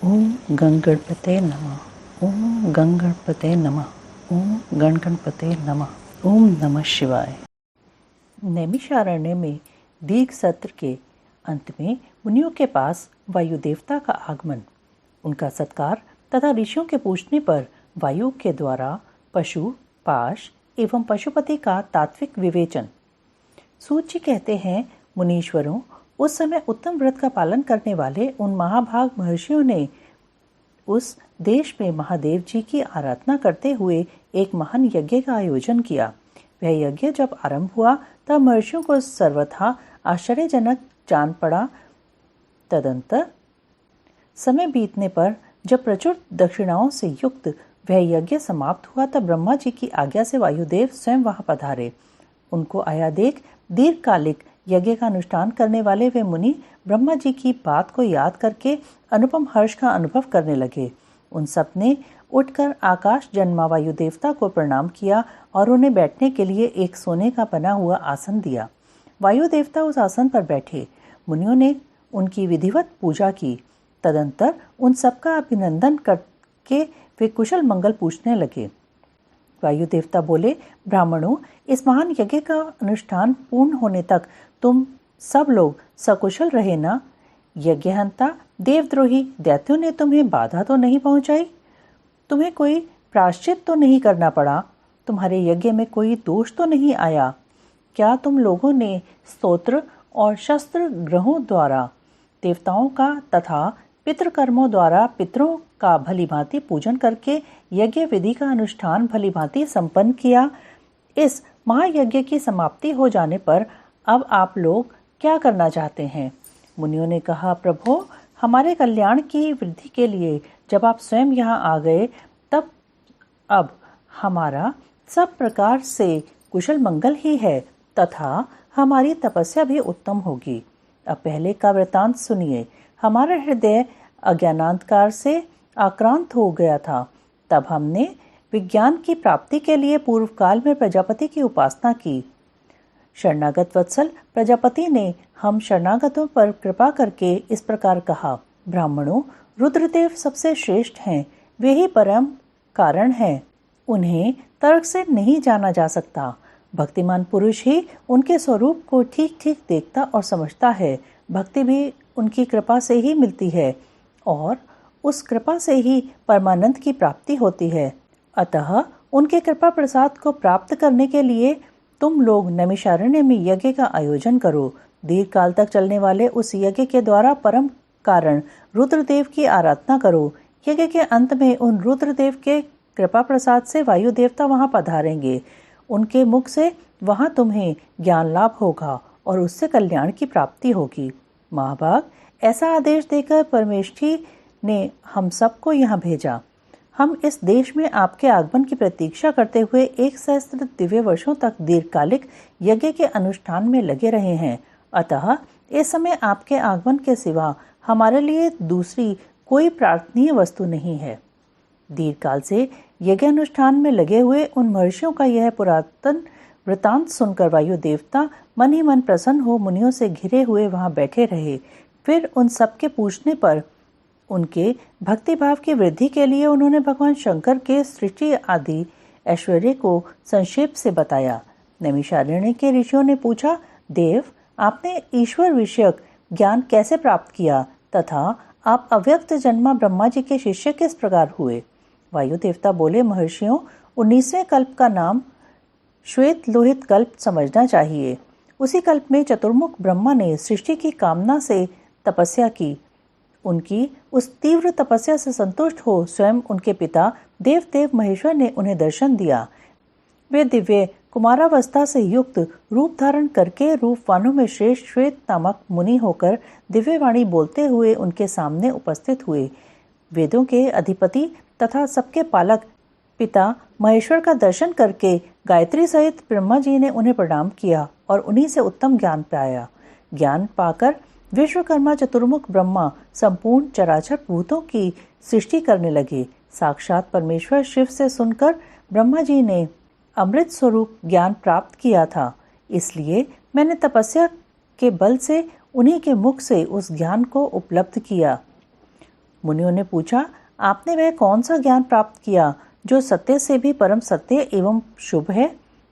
ओम गणगणपते नमः। ओम गणगणपते नमः। ओम गणगणपते नमः। ओम नमः शिवाय। नैमिषारण्य में दीर्घ सत्र के अंत में मुनियों के पास वायु देवता का आगमन, उनका सत्कार तथा ऋषियों के पूछने पर वायु के द्वारा पशु, पाश एवं पशुपति का तात्विक विवेचन। सूत जी कहते हैं, मुनीश्वरों, उस समय उत्तम व्रत का पालन करने वाले उन महाभाग महर्षियों ने उस देश में महादेव जी की आराधना करते हुए एक महान यज्ञ का आयोजन किया। वह यज्ञ जब आरंभ हुआ तब महर्षियों को सर्वथा आश्चर्यजनक जान पड़ा। तदंतर समय बीतने पर जब प्रचुर दक्षिणाओं से युक्त वह यज्ञ समाप्त हुआ तब ब्रह्मा जी की आज्ञा से वायुदेव स्वयं वहां पधारे। उनको आया देख दीर्घकालिक यज्ञ का अनुष्ठान करने वाले वे मुनि ब्रह्मा जी की बात को याद करके अनुपम हर्ष का अनुभव करने लगे। उन सब ने उठकर आकाश जन्मा वायु देवता को प्रणाम किया और उन्हें बैठने के लिए एक सोने का बना हुआ आसन दिया। वायु देवता उस आसन पर बैठे। मुनियों ने उनकी विधिवत पूजा की। तदंतर उन सबका अभिनंदन करके वे कुशल मंगल पूछने लगे। वायु देवता बोले, ब्राह्मणों, इस महान यज्ञ का अनुष्ठान पूर्ण होने तक तुम सब लोग सकुशल रहे ना? यज्ञहंता देवद्रोही दैत्यों ने तुम्हें बाधा तो नहीं पहुंचाई? तुम्हें कोई प्रायश्चित तो नहीं करना पड़ा? तुम्हारे यज्ञ में कोई दोष तो नहीं आया? क्या तुम लोगों ने स्तोत्र और शस्त्र ग्रहों द्वारा देवताओं का तथा पितृकर्मों द्वारा पितरों का भलीभांति पूजन करके यज्ञ विधि का अनुष्ठान भलीभांति संपन्न किया? इस महायज्ञ की समाप्ति हो जाने पर अब आप लोग क्या करना चाहते हैं? मुनियों ने कहा, प्रभो, हमारे कल्याण की वृद्धि के लिए जब आप स्वयं यहाँ आ गए तब अब हमारा सब प्रकार से कुशल मंगल ही है तथा हमारी तपस्या भी उत्तम होगी। अब पहले का वृतांत सुनिए। हमारा हृदय अज्ञानांधकार से आक्रांत हो गया था। तब हमने विज्ञान की प्राप्ति के लिए पूर्व काल में प्रजापति की उपासना की। शरणागत वत्सल प्रजापति ने हम शरणागतों पर कृपा करके इस प्रकार कहा, ब्राह्मणों, रुद्रदेव सबसे श्रेष्ठ हैं। वे ही परम कारण हैं। उन्हें तर्क से नहीं जाना जा सकता। भक्तिमान पुरुष ही उनके स्वरूप को ठीक ठीक देखता और समझता है। भक्ति भी उनकी कृपा से ही मिलती है और उस कृपा से ही परमानंद की प्राप्ति होती है। अतः उनके कृपा प्रसाद को प्राप्त करने के लिए तुम लोग नैमिषारण्य में यज्ञ का आयोजन करो। दीर्घ काल तक चलने वाले उस यज्ञ के द्वारा परम कारण रुद्रदेव की आराधना करो। यज्ञ के अंत में उन रुद्रदेव के कृपा प्रसाद से वायु देवता वहां पधारेंगे। उनके मुख से वहां तुम्हें ज्ञान लाभ होगा और उससे कल्याण की प्राप्ति होगी। महाभाग, ऐसा आदेश देकर परमेष्ठी ने हम सबको यहाँ भेजा। हम इस देश में आपके आगमन की प्रतीक्षा करते हुए 1 सहस्त्र दिव्य वर्षों तक दीर्घकालिक यज्ञ के अनुष्ठान में लगे रहे हैं। अतः इस समय आपके आगमन के सिवा हमारे लिए दूसरी कोई प्रार्थनीय वस्तु नहीं है। दीर्घकाल से यज्ञ अनुष्ठान में लगे हुए उन महर्षियों का यह पुरातन वृतांत सुनकर वायु देवता मन ही मन प्रसन्न हो मुनियों से घिरे हुए वहां बैठे रहे। फिर उन सबके पूछने पर उनके भक्तिभाव की वृद्धि के लिए उन्होंने भगवान शंकर के सृष्टि आदि ऐश्वर्य को संक्षेप से बताया। नैमिषारण्य के ऋषियों ने पूछा, देव, आपने ईश्वर विषयक ज्ञान कैसे प्राप्त किया तथा आप अव्यक्त जन्मा ब्रह्मा जी के शिष्य किस प्रकार हुए? वायु देवता बोले, महर्षियों, 19वें कल्प का नाम श्वेत लोहित कल्प समझना चाहिए। उसी कल्प में चतुर्मुख ब्रह्मा ने सृष्टि की कामना से तपस्या की। उनकी उस तीव्र तपस्या से संतुष्ट हो स्वयं उनके पिता देवदेव महेश्वर ने उन्हें दर्शन दिया। वे दिव्य कुमारावस्था से युक्त रूप धारण करके रूपवानों में श्रेष्ठ श्वेत नामक मुनि होकर दिव्यवाणी बोलते हुए उनके सामने उपस्थित हुए। वेदों के अधिपति तथा सबके पालक पिता महेश्वर का दर्शन करके गायत्री सहित ब्रह्मा जी ने उन्हें प्रणाम किया और उन्हीं से उत्तम ज्ञान पाया। ज्ञान पाकर विश्वकर्मा चतुर्मुख ब्रह्मा संपूर्ण चराचर भूतों की सृष्टि करने लगे। साक्षात परमेश्वर शिव से सुनकर ब्रह्मा जी ने अमृत स्वरूप ज्ञान प्राप्त किया था। इसलिए मैंने तपस्या के बल से उन्हीं के मुख से उस ज्ञान को उपलब्ध किया। मुनियों ने पूछा, आपने वह कौन सा ज्ञान प्राप्त किया जो सत्य से भी परम सत्य एवं शुभ है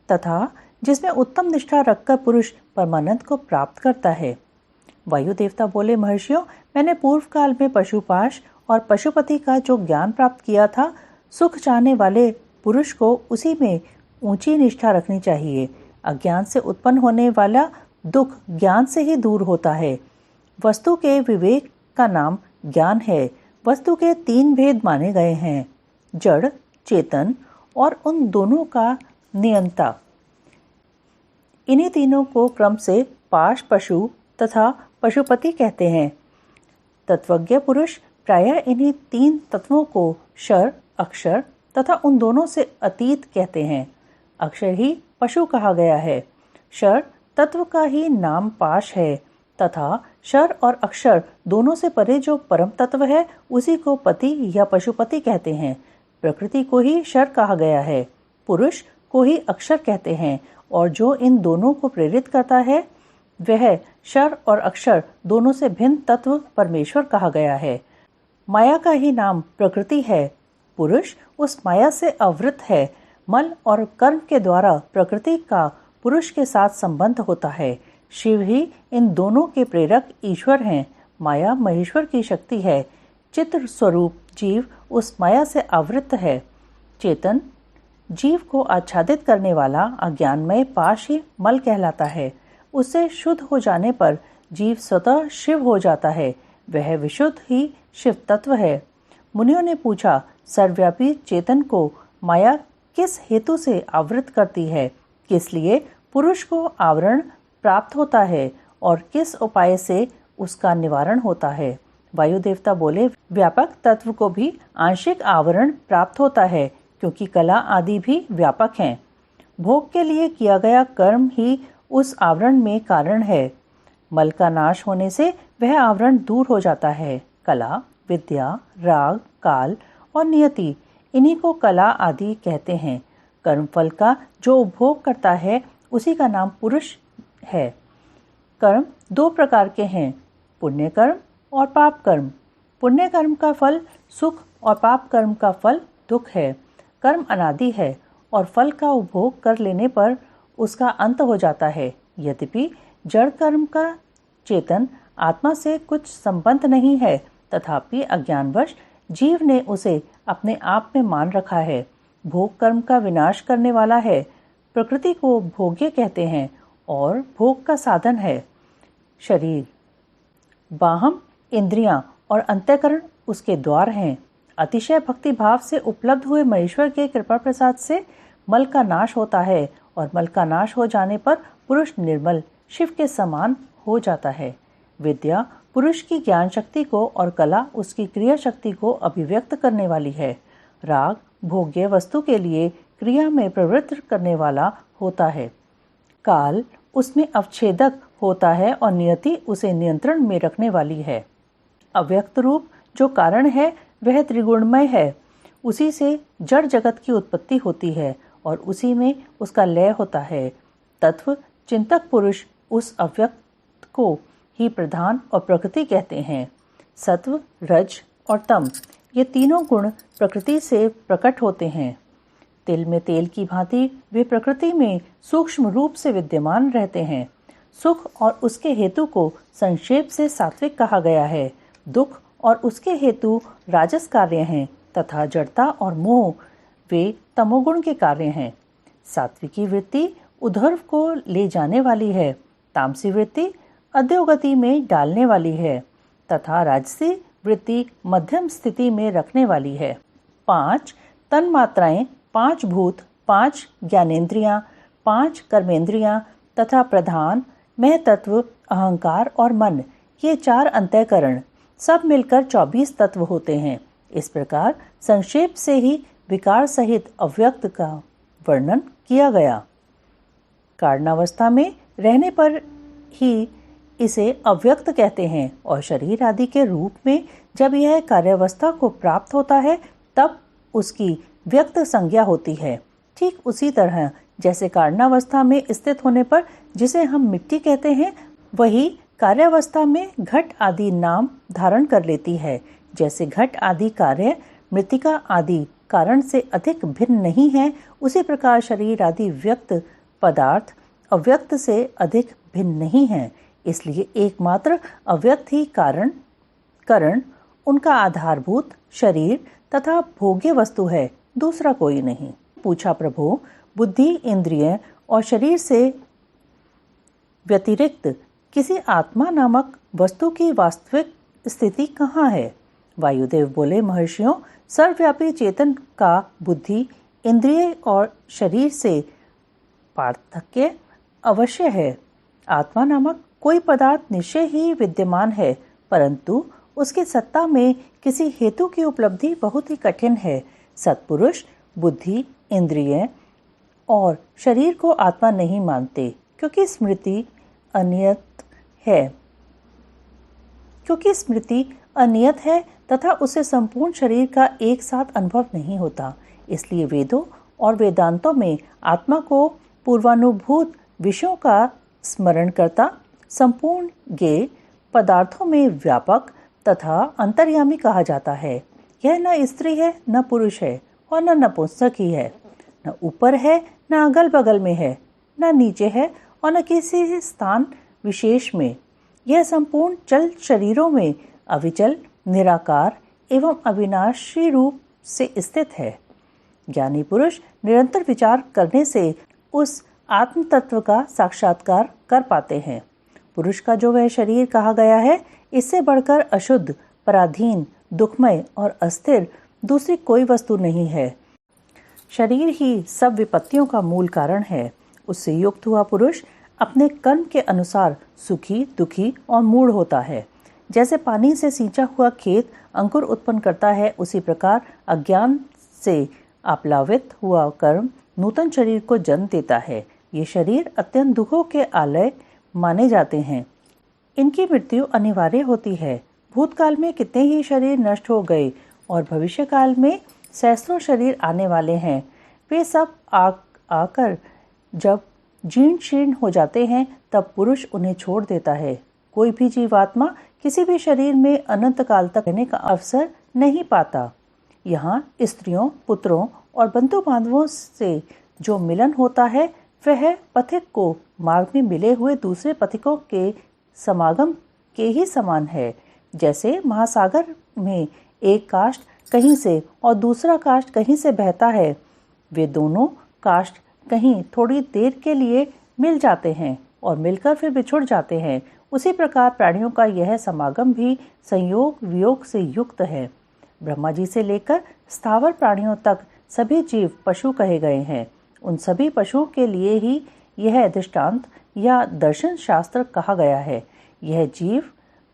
तथा जिसमें उत्तम निष्ठा रखकर पुरुष परमानंद को प्राप्त करता है? वायु देवता बोले, महर्षियों, मैंने पूर्व काल में पशुपाश और पशुपति का जो ज्ञान प्राप्त किया था, सुख चाहने वाले पुरुष को उसी में ऊंची निष्ठा रखनी चाहिए। अज्ञान से उत्पन्न होने वाला दुख ज्ञान से ही दूर होता है। वस्तु के विवेक का नाम ज्ञान है। वस्तु के 3 भेद माने गए हैं, जड़, चेतन और उन दोनों का नियंता। इन्हीं तीनों को क्रम से पाश, पशु तथा पशुपति कहते हैं। तत्वज्ञ पुरुष प्रायः इन्हीं 3 तत्वों को क्षर, अक्षर तथा उन दोनों से अतीत कहते हैं। अक्षर ही पशु कहा गया है। क्षर तत्व का ही नाम पाश है तथा क्षर और अक्षर दोनों से परे जो परम तत्व है उसी को पति या पशुपति कहते हैं। प्रकृति को ही क्षर कहा गया है, पुरुष को ही अक्षर कहते हैं और जो इन दोनों को प्रेरित करता है वह क्षर और अक्षर दोनों से भिन्न तत्व परमेश्वर कहा गया है। माया का ही नाम प्रकृति है। पुरुष उस माया से आवृत है। मल और कर्म के द्वारा प्रकृति का पुरुष के साथ संबंध होता है। शिव ही इन दोनों के प्रेरक ईश्वर हैं। माया महेश्वर की शक्ति है। चित्र स्वरूप जीव उस माया से आवृत है। चेतन जीव को आच्छादित करने वाला अज्ञानमय पाश ही मल कहलाता है। उससे शुद्ध हो जाने पर जीव स्वतः शिव हो जाता है। वह विशुद्ध ही शिव तत्व है। मुनियों ने पूछा, सर्वव्यापी चेतन को माया किस हेतु से आवृत करती है? किस लिए पुरुष को आवरण प्राप्त होता है और किस उपाय से उसका निवारण होता है? वायु देवता बोले, व्यापक तत्व को भी आंशिक आवरण प्राप्त होता है क्योंकि कला आदि भी व्यापक हैं। भोग के लिए किया गया कर्म ही उस आवरण में कारण है। मल का नाश होने से वह आवरण दूर हो जाता है। कला, विद्या, राग, काल और नियति, इन्हीं को कला आदि कहते हैं। कर्मफल का जो उपभोग करता है उसी का नाम पुरुष है। कर्म 2 प्रकार के हैं, पुण्य कर्म और पाप कर्म। पुण्य कर्म का फल सुख और पाप कर्म का फल दुख है। कर्म अनादि है और फल का उपभोग कर लेने पर उसका अंत हो जाता है। यद्यपि जड़ कर्म का चेतन आत्मा से कुछ संबंध नहीं है, तथापि अज्ञानवश जीव ने उसे अपने आप में मान रखा है। भोग कर्म का विनाश करने वाला है। प्रकृति को भोग्य कहते हैं और भोग का साधन है। शरीर, बाहम, इंद्रियां और अंतःकरण उसके द्वार हैं। अतिशय भक्ति भाव से उपलब्ध हुए महेश्वर के कृपा प्रसाद से मल का नाश होता है और मल का नाश हो जाने पर पुरुष निर्मल शिव के समान हो जाता है। विद्या पुरुष की ज्ञान शक्ति को और कला उसकी क्रिया शक्ति को अभिव्यक्त करने वाली है। राग भोग्य वस्तु के लिए क्रिया में प्रवृत्त करने वाला होता है। काल उसमें अवच्छेदक होता है और नियति उसे नियंत्रण में रखने वाली है। अव्यक्त रूप जो कारण है वह त्रिगुणमय है। उसी से जड़ जगत की उत्पत्ति होती है और उसी में उसका लय होता है। तत्व चिंतक पुरुष उस अव्यक्त को ही प्रधान और प्रकृति कहते हैं। सत्व, रज और तम ये तीनों गुण प्रकृति से प्रकट होते हैं। तिल में तेल की भांति वे प्रकृति में सूक्ष्म रूप से विद्यमान रहते हैं। सुख और उसके हेतु को संक्षेप से सात्विक कहा गया है। दुख और उसके हेतु राजस कार्य हैं तथा जड़ता और मोह वे तमोगुण के कार्य हैं। सात्विकी वृत्ति उद्धर्व को ले जाने वाली है, तामसी वृत्ति अधोगति में डालने वाली है तथा राजसी वृत्ति मध्यम स्थिति में रखने वाली है। 5 तन मात्राएं, 5 भूत, 5 ज्ञानेंद्रियां, 5 कर्मेंद्रियां तथा प्रधान महतत्व, अहंकार और मन, ये 4 अंतःकरण सब मिलकर 24 तत्व होते हैं। इस प्रकार संक्षेप से ही विकार सहित अव्यक्त का वर्णन किया गया। कारणावस्था में रहने पर ही इसे अव्यक्त कहते हैं और शरीर आदि के रूप में जब यह कार्यावस्था को प्राप्त होता है तब उसकी व्यक्त संज्ञा होती है। ठीक उसी तरह जैसे कारणावस्था में स्थित होने पर जिसे हम मिट्टी कहते हैं, वही कार्यावस्था में घट आदि नाम धारण कर लेती है। जैसे घट आदि कार्य मृत्तिका आदि कारण से अधिक भिन्न नहीं है, उसी प्रकार शरीर आदि व्यक्त पदार्थ अव्यक्त से अधिक भिन्न नहीं है। इसलिए एकमात्र अव्यक्त ही करण उनका आधारभूत शरीर तथा भोग्य वस्तु है, दूसरा कोई नहीं। पूछा, प्रभु बुद्धि, इंद्रिय और शरीर से व्यतिरिक्त किसी आत्मा नामक वस्तु की वास्तविक स्थिति कहाँ है? वायुदेव बोले, महर्षियों, सर्वव्यापी चेतन का बुद्धि, इंद्रिय और शरीर से पार्थक्य अवश्य है। आत्मा नामक कोई पदार्थ निश्चय ही विद्यमान है, परंतु उसकी सत्ता में किसी हेतु की उपलब्धि बहुत ही कठिन है। सत्पुरुष बुद्धि, इंद्रिय और शरीर को आत्मा नहीं मानते, क्योंकि स्मृति अनियत है तथा उसे संपूर्ण शरीर का एक साथ अनुभव नहीं होता। इसलिए वेदों और वेदांतों में आत्मा को पूर्वानुभूत विषयों का स्मरण करता, संपूर्ण ज्ञेय पदार्थों में व्यापक तथा अंतर्यामी कहा जाता है। यह न स्त्री है, न पुरुष है और न नपुंसक ही है, न ऊपर है, न अगल बगल में है, न नीचे है और न किसी स्थान विशेष में। यह संपूर्ण चल शरीरों में अविचल, निराकार एवं अविनाशी रूप से स्थित है। ज्ञानी पुरुष निरंतर विचार करने से उस आत्म तत्व का साक्षात्कार कर पाते हैं। पुरुष का जो वह शरीर कहा गया है, इससे बढ़कर अशुद्ध, पराधीन, दुखमय और अस्थिर दूसरी कोई वस्तु नहीं है। शरीर ही सब विपत्तियों का मूल कारण है। उससे युक्त हुआ पुरुष अपने कर्म के अनुसार सुखी, दुखी और मूढ़ होता है। जैसे पानी से सींचा हुआ खेत अंकुर उत्पन्न करता है, उसी प्रकार अज्ञान से आप्लावित हुआ कर्म नूतन शरीर को जन्म देता है। ये शरीर अत्यंत दुखों के आलय माने जाते हैं। इनकी मृत्यु अनिवार्य होती है। भूतकाल में कितने ही शरीर नष्ट हो गए और भविष्य काल में सहस्त्रों शरीर आने वाले हैं। वे सब आकर जब जीर्ण शीर्ण हो जाते हैं, तब पुरुष उन्हें छोड़ देता है। कोई भी जीवात्मा किसी भी शरीर में अनंत काल तक रहने का अवसर नहीं पाता। यहाँ स्त्रियों, पुत्रों और बंधु बांधवों से जो मिलन होता है, वह पथिक को मार्ग में मिले हुए दूसरे पथिकों के समागम के ही समान है। जैसे महासागर में एक काष्ठ कहीं से और दूसरा काष्ठ कहीं से बहता है, वे दोनों काष्ठ कहीं थोड़ी देर के लिए मिल जाते हैं और मिलकर फिर बिछुड़ जाते हैं। उसी प्रकार प्राणियों का यह समागम भी संयोग वियोग से युक्त है। ब्रह्मा जी से लेकर स्थावर प्राणियों तक सभी जीव पशु कहे गए हैं। उन सभी पशुओं के लिए ही यह दृष्टांत या दर्शन शास्त्र कहा गया है। यह जीव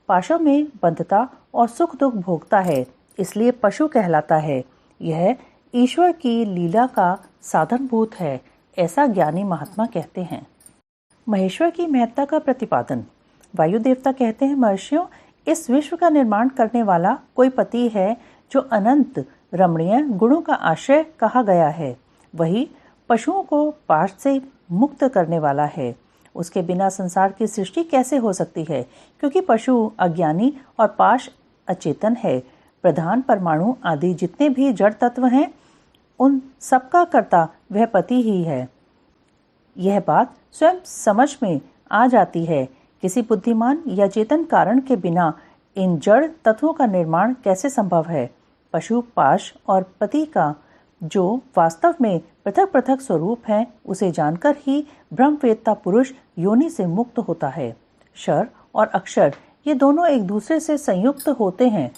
पाशों में बंधता और सुख दुख भोगता है, इसलिए पशु कहलाता है। यह ईश्वर की लीला का साधनभूत है, ऐसा ज्ञानी महात्मा कहते हैं। महेश्वर की महत्ता का प्रतिपादन। वायु देवता कहते हैं, महर्षियों, इस विश्व का निर्माण करने वाला कोई पति है जो अनंत रमणीय गुणों का आश्रय कहा गया है। वही पशुओं को पाश से मुक्त करने वाला है। उसके बिना संसार की सृष्टि कैसे हो सकती है? क्योंकि पशु अज्ञानी और पाश अचेतन है। प्रधान परमाणु आदि जितने भी जड़ तत्व हैं, उन सबका कर्ता वह पति ही है। यह बात स्वयं समझ में आ जाती है। किसी बुद्धिमान या चेतन कारण के बिना इन जड़ तत्वों का निर्माण कैसे संभव है? पशु, पाश और पति का जो वास्तव में पृथक पृथक स्वरूप है, उसे जानकर ही ब्रह्मवेत्ता पुरुष योनि से मुक्त होता है। क्षर और अक्षर ये दोनों एक दूसरे से संयुक्त होते हैं।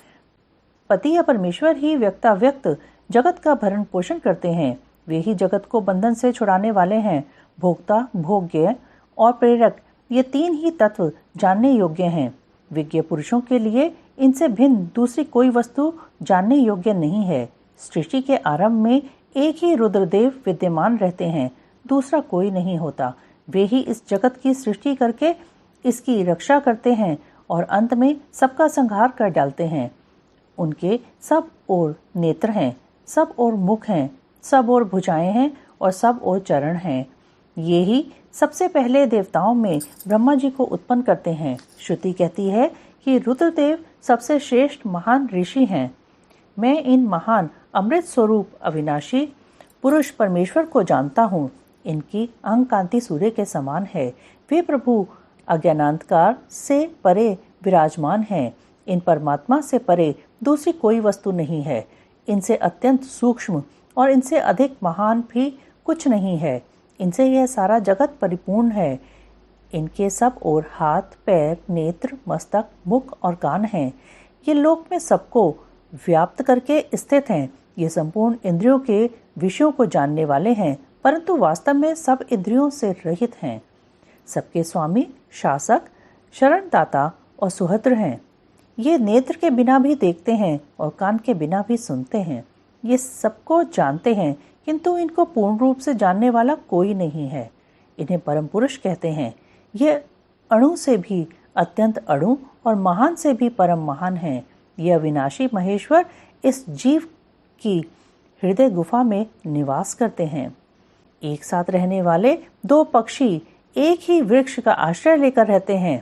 पति या परमेश्वर ही व्यक्ताव्यक्त जगत का भरण पोषण करते हैं। वे ही जगत को बंधन से छुड़ाने वाले हैं। भोक्ता, भोग्य और प्रेरक ये तीन ही तत्व जानने योग्य हैं। विज्ञ पुरुषों के लिए इनसे भिन्न दूसरी कोई वस्तु जानने योग्य नहीं है। सृष्टि के आरंभ में एक ही रुद्रदेव विद्यमान रहते हैं, दूसरा कोई नहीं होता। वे ही इस जगत की सृष्टि करके इसकी रक्षा करते हैं और अंत में सबका संहार कर डालते हैं। उनके सब ओर नेत्र हैं, सब ओर मुख हैं, सब ओर भुजाएं हैं और सब ओर चरण हैं। ये ही सबसे पहले देवताओं में ब्रह्मा जी को उत्पन्न करते हैं। श्रुति कहती है कि रुद्रदेव सबसे श्रेष्ठ महान ऋषि हैं। मैं इन महान अमृत स्वरूप अविनाशी पुरुष परमेश्वर को जानता हूँ। इनकी अंग कांति सूर्य के समान है। वे प्रभु अज्ञानांधकार से परे विराजमान हैं। इन परमात्मा से परे दूसरी कोई वस्तु नहीं है। इनसे अत्यंत सूक्ष्म और इनसे अधिक महान भी कुछ नहीं है। इनसे यह सारा जगत परिपूर्ण है। इनके सब ओर हाथ, पैर, नेत्र, मस्तक, मुख और कान हैं। ये लोक में सबको व्याप्त करके स्थित हैं। ये संपूर्ण इंद्रियों के विषयों को जानने वाले हैं, परंतु वास्तव में सब इंद्रियों से रहित हैं। सबके स्वामी, शासक, शरणदाता और सुहृद हैं। ये नेत्र के बिना भी देखते हैं और कान के बिना भी सुनते हैं। ये सबको जानते हैं, किंतु इनको पूर्ण रूप से जानने वाला कोई नहीं है। इन्हें परम पुरुष कहते हैं। ये अणु से भी अत्यंत अणु और महान से भी परम महान हैं। यह अविनाशी महेश्वर इस जीव की हृदय गुफा में निवास करते हैं। एक साथ रहने वाले दो पक्षी एक ही वृक्ष का आश्रय लेकर रहते हैं।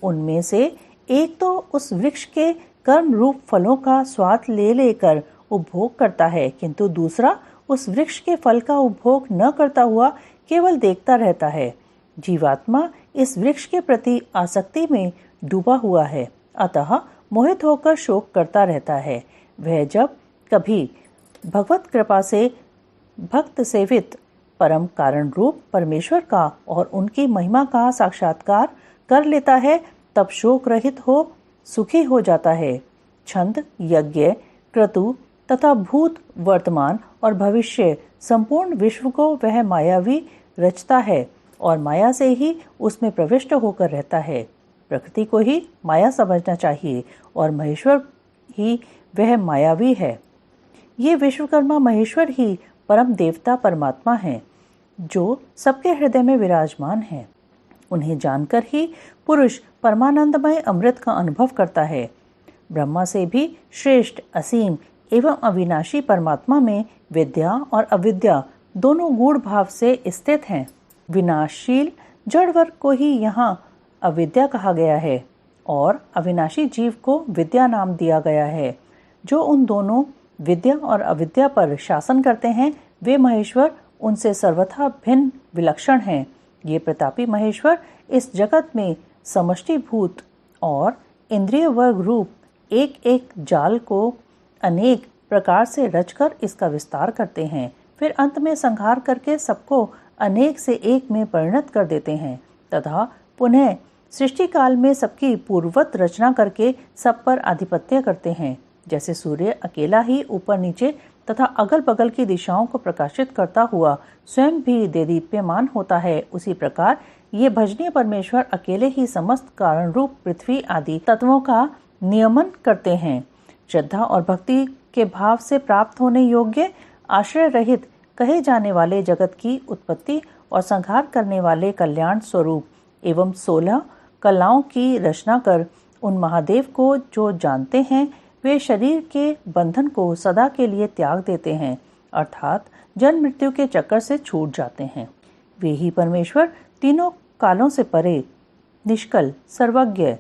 उनमें से एक तो उस वृक्ष के कर्म रूप फलों का स्वाद ले लेकर उपभोग करता है, किंतु दूसरा उस वृक्ष के फल का उपभोग न करता हुआ केवल देखता रहता है। जीवात्मा इस वृक्ष के प्रति आसक्ति में डूबा हुआ है, अतः मोहित होकर शोक करता रहता है। वह जब कभी भगवत कृपा से भक्त सेवित परम कारण रूप परमेश्वर का और उनकी महिमा का साक्षात्कार कर लेता है, तब शोक रहित हो सुखी हो जाता है। छंद, यज्ञ, क्रतु तथा भूत, वर्तमान और भविष्य संपूर्ण विश्व को वह मायावी रचता है और माया से ही उसमें प्रविष्ट होकर रहता है। प्रकृति को ही माया समझना चाहिए और महेश्वर ही वह मायावी है। ये विश्वकर्मा महेश्वर ही परम देवता परमात्मा हैं, जो सबके हृदय में विराजमान हैं। उन्हें जानकर ही पुरुष परमानंदमय अमृत का अनुभव करता है। ब्रह्मा से भी श्रेष्ठ असीम एवं अविनाशी परमात्मा में विद्या और अविद्या दोनों गूढ़ भाव से स्थित हैं। विनाशशील जड़ वर्ग को ही यहाँ अविद्या कहा गया है और अविनाशी जीव को विद्या नाम दिया गया है। जो उन दोनों विद्या और अविद्या पर शासन करते हैं, वे महेश्वर उनसे सर्वथा भिन्न विलक्षण हैं। ये प्रतापी महेश्वर इस जगत में समष्टिभूत और इंद्रिय वर्ग रूप एक एक जाल को अनेक प्रकार से रचकर इसका विस्तार करते हैं। फिर अंत में संहार करके सबको अनेक से एक में परिणत कर देते हैं तथा पुनः सृष्टि काल में सबकी पूर्ववत रचना करके सब पर आधिपत्य करते हैं। जैसे सूर्य अकेला ही ऊपर नीचे तथा अगल बगल की दिशाओं को प्रकाशित करता हुआ स्वयं भी देदीप्यमान होता है, उसी प्रकार ये भजनीय परमेश्वर अकेले ही समस्त कारण रूप पृथ्वी आदि तत्वों का नियमन करते हैं। श्रद्धा और भक्ति के भाव से प्राप्त होने योग्य आश्रय रहित कहे जाने वाले जगत की उत्पत्ति और संहार करने वाले कल्याण स्वरूप एवं 16 कलाओं की रचना कर उन महादेव को जो जानते हैं, वे शरीर के बंधन को सदा के लिए त्याग देते हैं, अर्थात जन्म मृत्यु के चक्कर से छूट जाते हैं। वे ही परमेश्वर तीनों कालों से परे, निष्कल, सर्वज्ञ,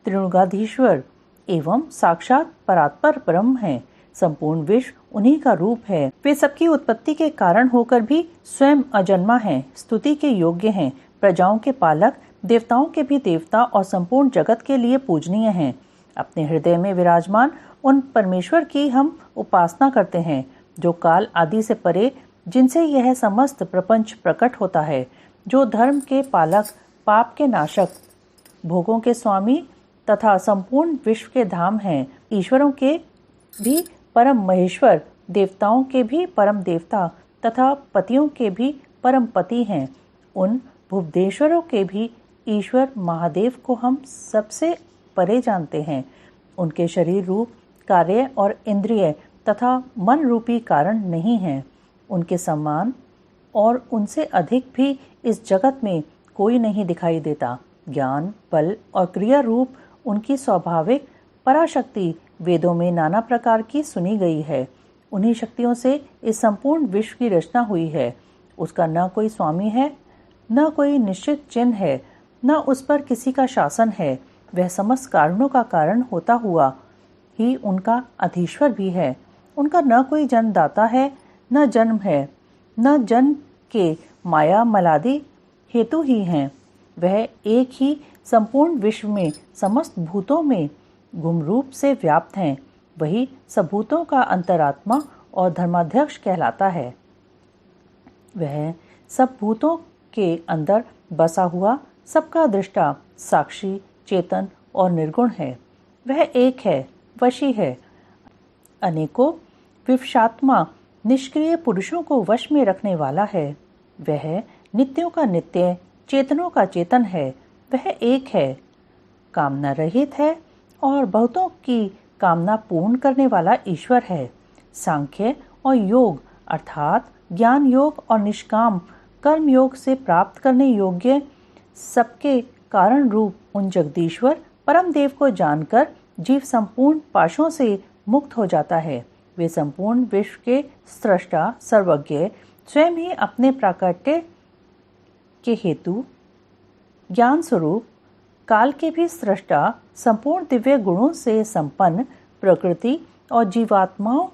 त्रिगुणाधीश्वर एवं साक्षात परात्पर ब्रह्म हैं। संपूर्ण विश्व उन्हीं का रूप है। वे सबकी उत्पत्ति के कारण होकर भी स्वयं अजन्मा हैं, स्तुति के योग्य हैं, प्रजाओं के पालक, देवताओं के भी देवता और संपूर्ण जगत के लिए पूजनीय हैं। अपने हृदय में विराजमान उन परमेश्वर की हम उपासना करते हैं, जो काल आदि से परे, जिनसे यह समस्त प्रपंच प्रकट होता है, जो धर्म के पालक, पाप के नाशक, भोगों के स्वामी तथा संपूर्ण विश्व के धाम हैं। ईश्वरों के भी परम महेश्वर, देवताओं के भी परम देवता तथा पतियों के भी परम पति हैं। उन भुवनेश्वरों के भी ईश्वर महादेव को हम सबसे परे जानते हैं। उनके शरीर रूप, कार्य और इंद्रिय तथा मन रूपी कारण नहीं हैं। उनके समान और उनसे अधिक भी इस जगत में कोई नहीं दिखाई देता। ज्ञान, बल और क्रिया रूप उनकी स्वाभाविक पराशक्ति वेदों में नाना प्रकार की सुनी गई है। उन्हीं शक्तियों से इस संपूर्ण विश्व की रचना हुई है। उसका न कोई स्वामी है, न कोई निश्चित चिन्ह है, न उस पर किसी का शासन है। वह समस्त कारणों का कारण होता हुआ ही उनका अधीश्वर भी है। उनका न कोई जन्मदाता है, न जन्म है, न जन्म के माया मलादि हेतु ही हैं। वह एक ही संपूर्ण विश्व में समस्त भूतों में गुमरूप से व्याप्त हैं। वही सब भूतों का अंतरात्मा और धर्माध्यक्ष कहलाता है। वह सब भूतों के अंदर बसा हुआ सबका दृष्टा, साक्षी, चेतन और निर्गुण है। वह एक है, वशी है, अनेकों विवशात्मा निष्क्रिय पुरुषों को वश में रखने वाला है। वह नित्यों का नित्य, चेतनों का चेतन है। वह एक है, कामना रहित है और बहुतों की कामना पूर्ण करने वाला ईश्वर है। सांख्य और योग अर्थात ज्ञान योग और निष्काम कर्म योग से प्राप्त करने योग्य सबके कारण रूप उन जगदीश्वर परम देव को जानकर जीव संपूर्ण पाशों से मुक्त हो जाता है। वे संपूर्ण विश्व के सृष्टा सर्वज्ञ, स्वयं ही अपने प्राकट्य के हेतु ज्ञान स्वरूप, काल के भी सृष्टा, संपूर्ण दिव्य गुणों से संपन्न, प्रकृति और जीवात्माओं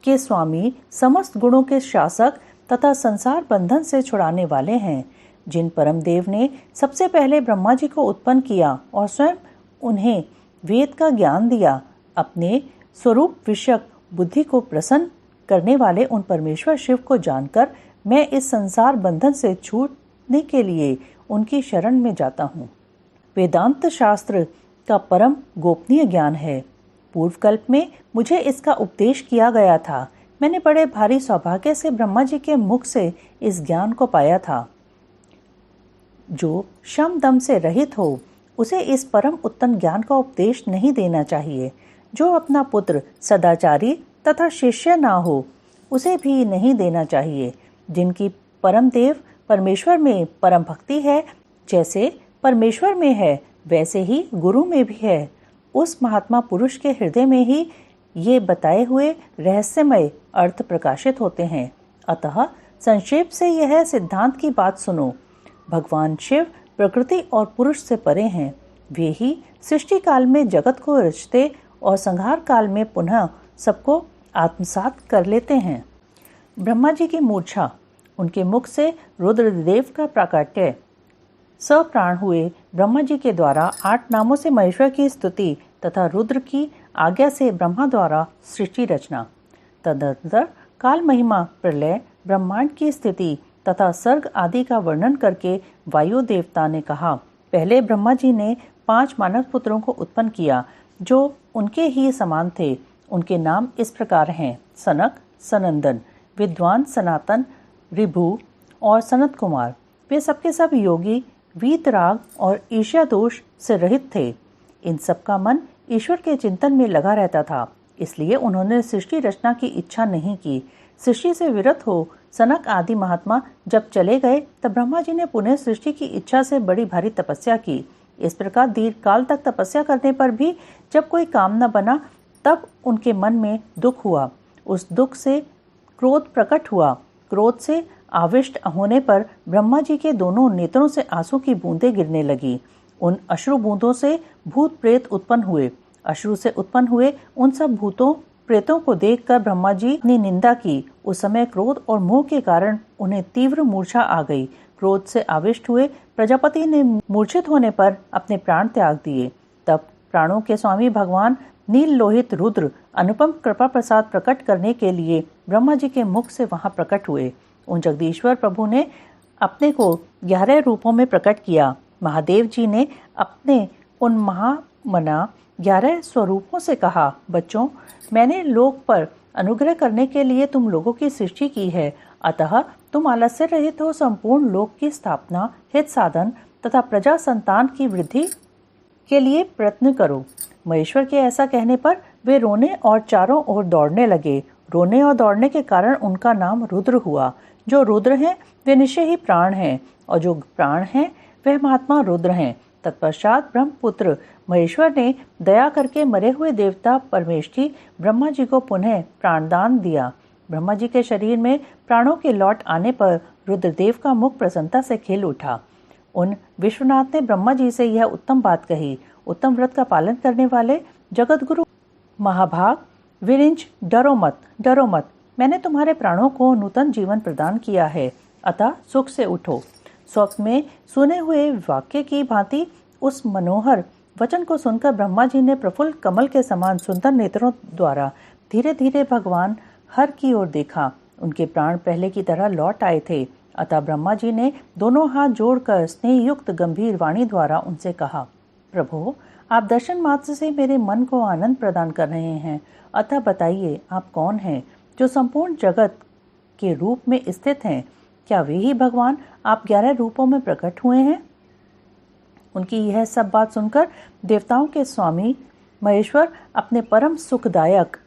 के स्वामी, समस्त गुणों के शासक तथा संसार बंधन से छुड़ाने वाले हैं। जिन परम देव ने सबसे पहले ब्रह्मा जी को उत्पन्न किया और स्वयं उन्हें वेद का ज्ञान दिया, अपने स्वरूप विषयक बुद्धि को प्रसन्न करने वाले उन परमेश्वर शिव को जानकर मैं इस संसार बंधन से छूटने के लिए उनकी शरण में जाता हूँ। वेदांत शास्त्र का परम गोपनीय ज्ञान है। पूर्व कल्प में मुझे इसका उपदेश किया गया था। मैंने बड़े भारी सौभाग्य से ब्रह्मा जी के मुख से इस ज्ञान को पाया था। जो शम दम से रहित हो उसे इस परम उत्तम ज्ञान का उपदेश नहीं देना चाहिए। जो अपना पुत्र सदाचारी तथा शिष्य ना हो उसे भी नहीं देना चाहिए। जिनकी परम देव परमेश्वर में परम भक्ति है, जैसे परमेश्वर में है वैसे ही गुरु में भी है। उस महात्मा पुरुष के हृदय में ही ये बताए हुए रहस्यमय अर्थ प्रकाशित होते हैं। अतः संक्षेप से यह सिद्धांत की बात सुनो। भगवान शिव प्रकृति और पुरुष से परे हैं। वे ही सृष्टि काल में जगत को रचते और संहार काल में पुनः सबको आत्मसात कर लेते हैं। ब्रह्मा जी की मूर्छा, उनके मुख से रुद्रदेव का प्राकट्य, सप्राण हुए ब्रह्मा जी के द्वारा 8 नामों से महेश्वर की स्तुति तथा रुद्र की आज्ञा से ब्रह्मा द्वारा सृष्टि रचना, तदनंतर काल महिमा, प्रलय, ब्रह्मांड की स्थिति तथा सर्ग आदि का वर्णन करके वायु देवता ने कहा, पहले ब्रह्मा जी ने 5 मानव पुत्रों को उत्पन्न किया जो उनके ही समान थे। उनके नाम इस प्रकार हैं: सनक, सनंदन, विद्वान, सनातन, ऋभु और सनत कुमार। वे सबके सब योगी, वीतराग और ईर्ष्या दोष से रहित थे। इन सब का मन ईश्वर के चिंतन में लगा रहता था, इसलिए उन्होंने सृष्टि रचना की इच्छा नहीं की। सृष्टि से विरत हो सनक आदि महात्मा जब चले गए तब ब्रह्मा जी ने पुनः सृष्टि की इच्छा से बड़ी भारी तपस्या की। इस प्रकार दीर्घ काल तक तपस्या करने पर भी जब कोई काम न बना तब उनके मन में दुख हुआ। उस दुख से क्रोध प्रकट हुआ। क्रोध से आविष्ट होने पर ब्रह्मा जी के दोनों नेत्रों से आंसू की बूंदें गिरने लगी। उन अश्रु बूंदों से भूत प्रेत उत्पन्न हुए। अश्रु से उत्पन्न हुए उन सब भूतों प्रेतों को देखकर ब्रह्मा जी ने निंदा की। उस समय क्रोध और मोह के कारण उन्हें तीव्र मूर्छा आ गई। क्रोध से आविष्ट हुए प्रजापति ने मूर्छित होने पर अपने प्राण त्याग दिए। तब प्राणों के स्वामी भगवान नील लोहित रुद्र अनुपम कृपा प्रसाद प्रकट करने के लिए ब्रह्मा जी के मुख से वहां प्रकट हुए। उन जगदीश्वर प्रभु ने अपने को 11 रूपों में प्रकट किया। महादेव जी ने अपने उन महामना 11 स्वरूपों से कहा, बच्चों, मैंने लोक पर अनुग्रह करने के लिए तुम लोगों की सृष्टि की है, अतः तुम आलस्य रहित हो संपूर्ण लोक की स्थापना, हित साधन तथा प्रजा संतान की वृद्धि के लिए प्रयत्न करो। महेश्वर के ऐसा कहने पर वे रोने और चारों ओर दौड़ने लगे। रोने और दौड़ने के कारण उनका नाम रुद्र हुआ। जो रुद्र हैं वे निश्चय ही प्राण हैं और जो प्राण हैं वह महात्मा रुद्र हैं। तत्पश्चात ब्रह्मपुत्र महेश्वर ने दया करके मरे हुए देवता परमेष्ठी ब्रह्मा जी को पुनः प्राणदान दिया। ब्रह्मा जी के शरीर में प्राणों के लौट आने पर रुद्रदेव का मुख प्रसन्नता से खिल उठा। उन विश्वनाथ ने ब्रह्मा जी से यह उत्तम बात कही। उत्तम व्रत का पालन करने वाले जगत गुरु महाभाग, विरिंच, डरो मत, मैंने तुम्हारे प्राणों को नूतन जीवन प्रदान किया है, अतः सुख से उठो। स्वप्न में सुने हुए वाक्य की भांति उस मनोहर वचन को सुनकर ब्रह्मा जी ने प्रफुल्ल कमल के समान सुंदर नेत्रों द्वारा धीरे धीरे भगवान हर की ओर देखा। उनके प्राण पहले की तरह लौट आए थे। अतः ब्रह्मा जी ने दोनों हाथ जोड़कर स्नेह युक्त गंभीर वाणी द्वारा उनसे कहा, प्रभु, आप दर्शन मात्र से मेरे मन को आनंद प्रदान कर रहे हैं, अतः बताइए आप कौन हैं जो संपूर्ण जगत के रूप में स्थित हैं? क्या वे ही भगवान आप 11 रूपों में प्रकट हुए हैं? उनकी यह सब बात सुनकर देवताओं के स्वामी महेश्वर अपने परम सुखदायक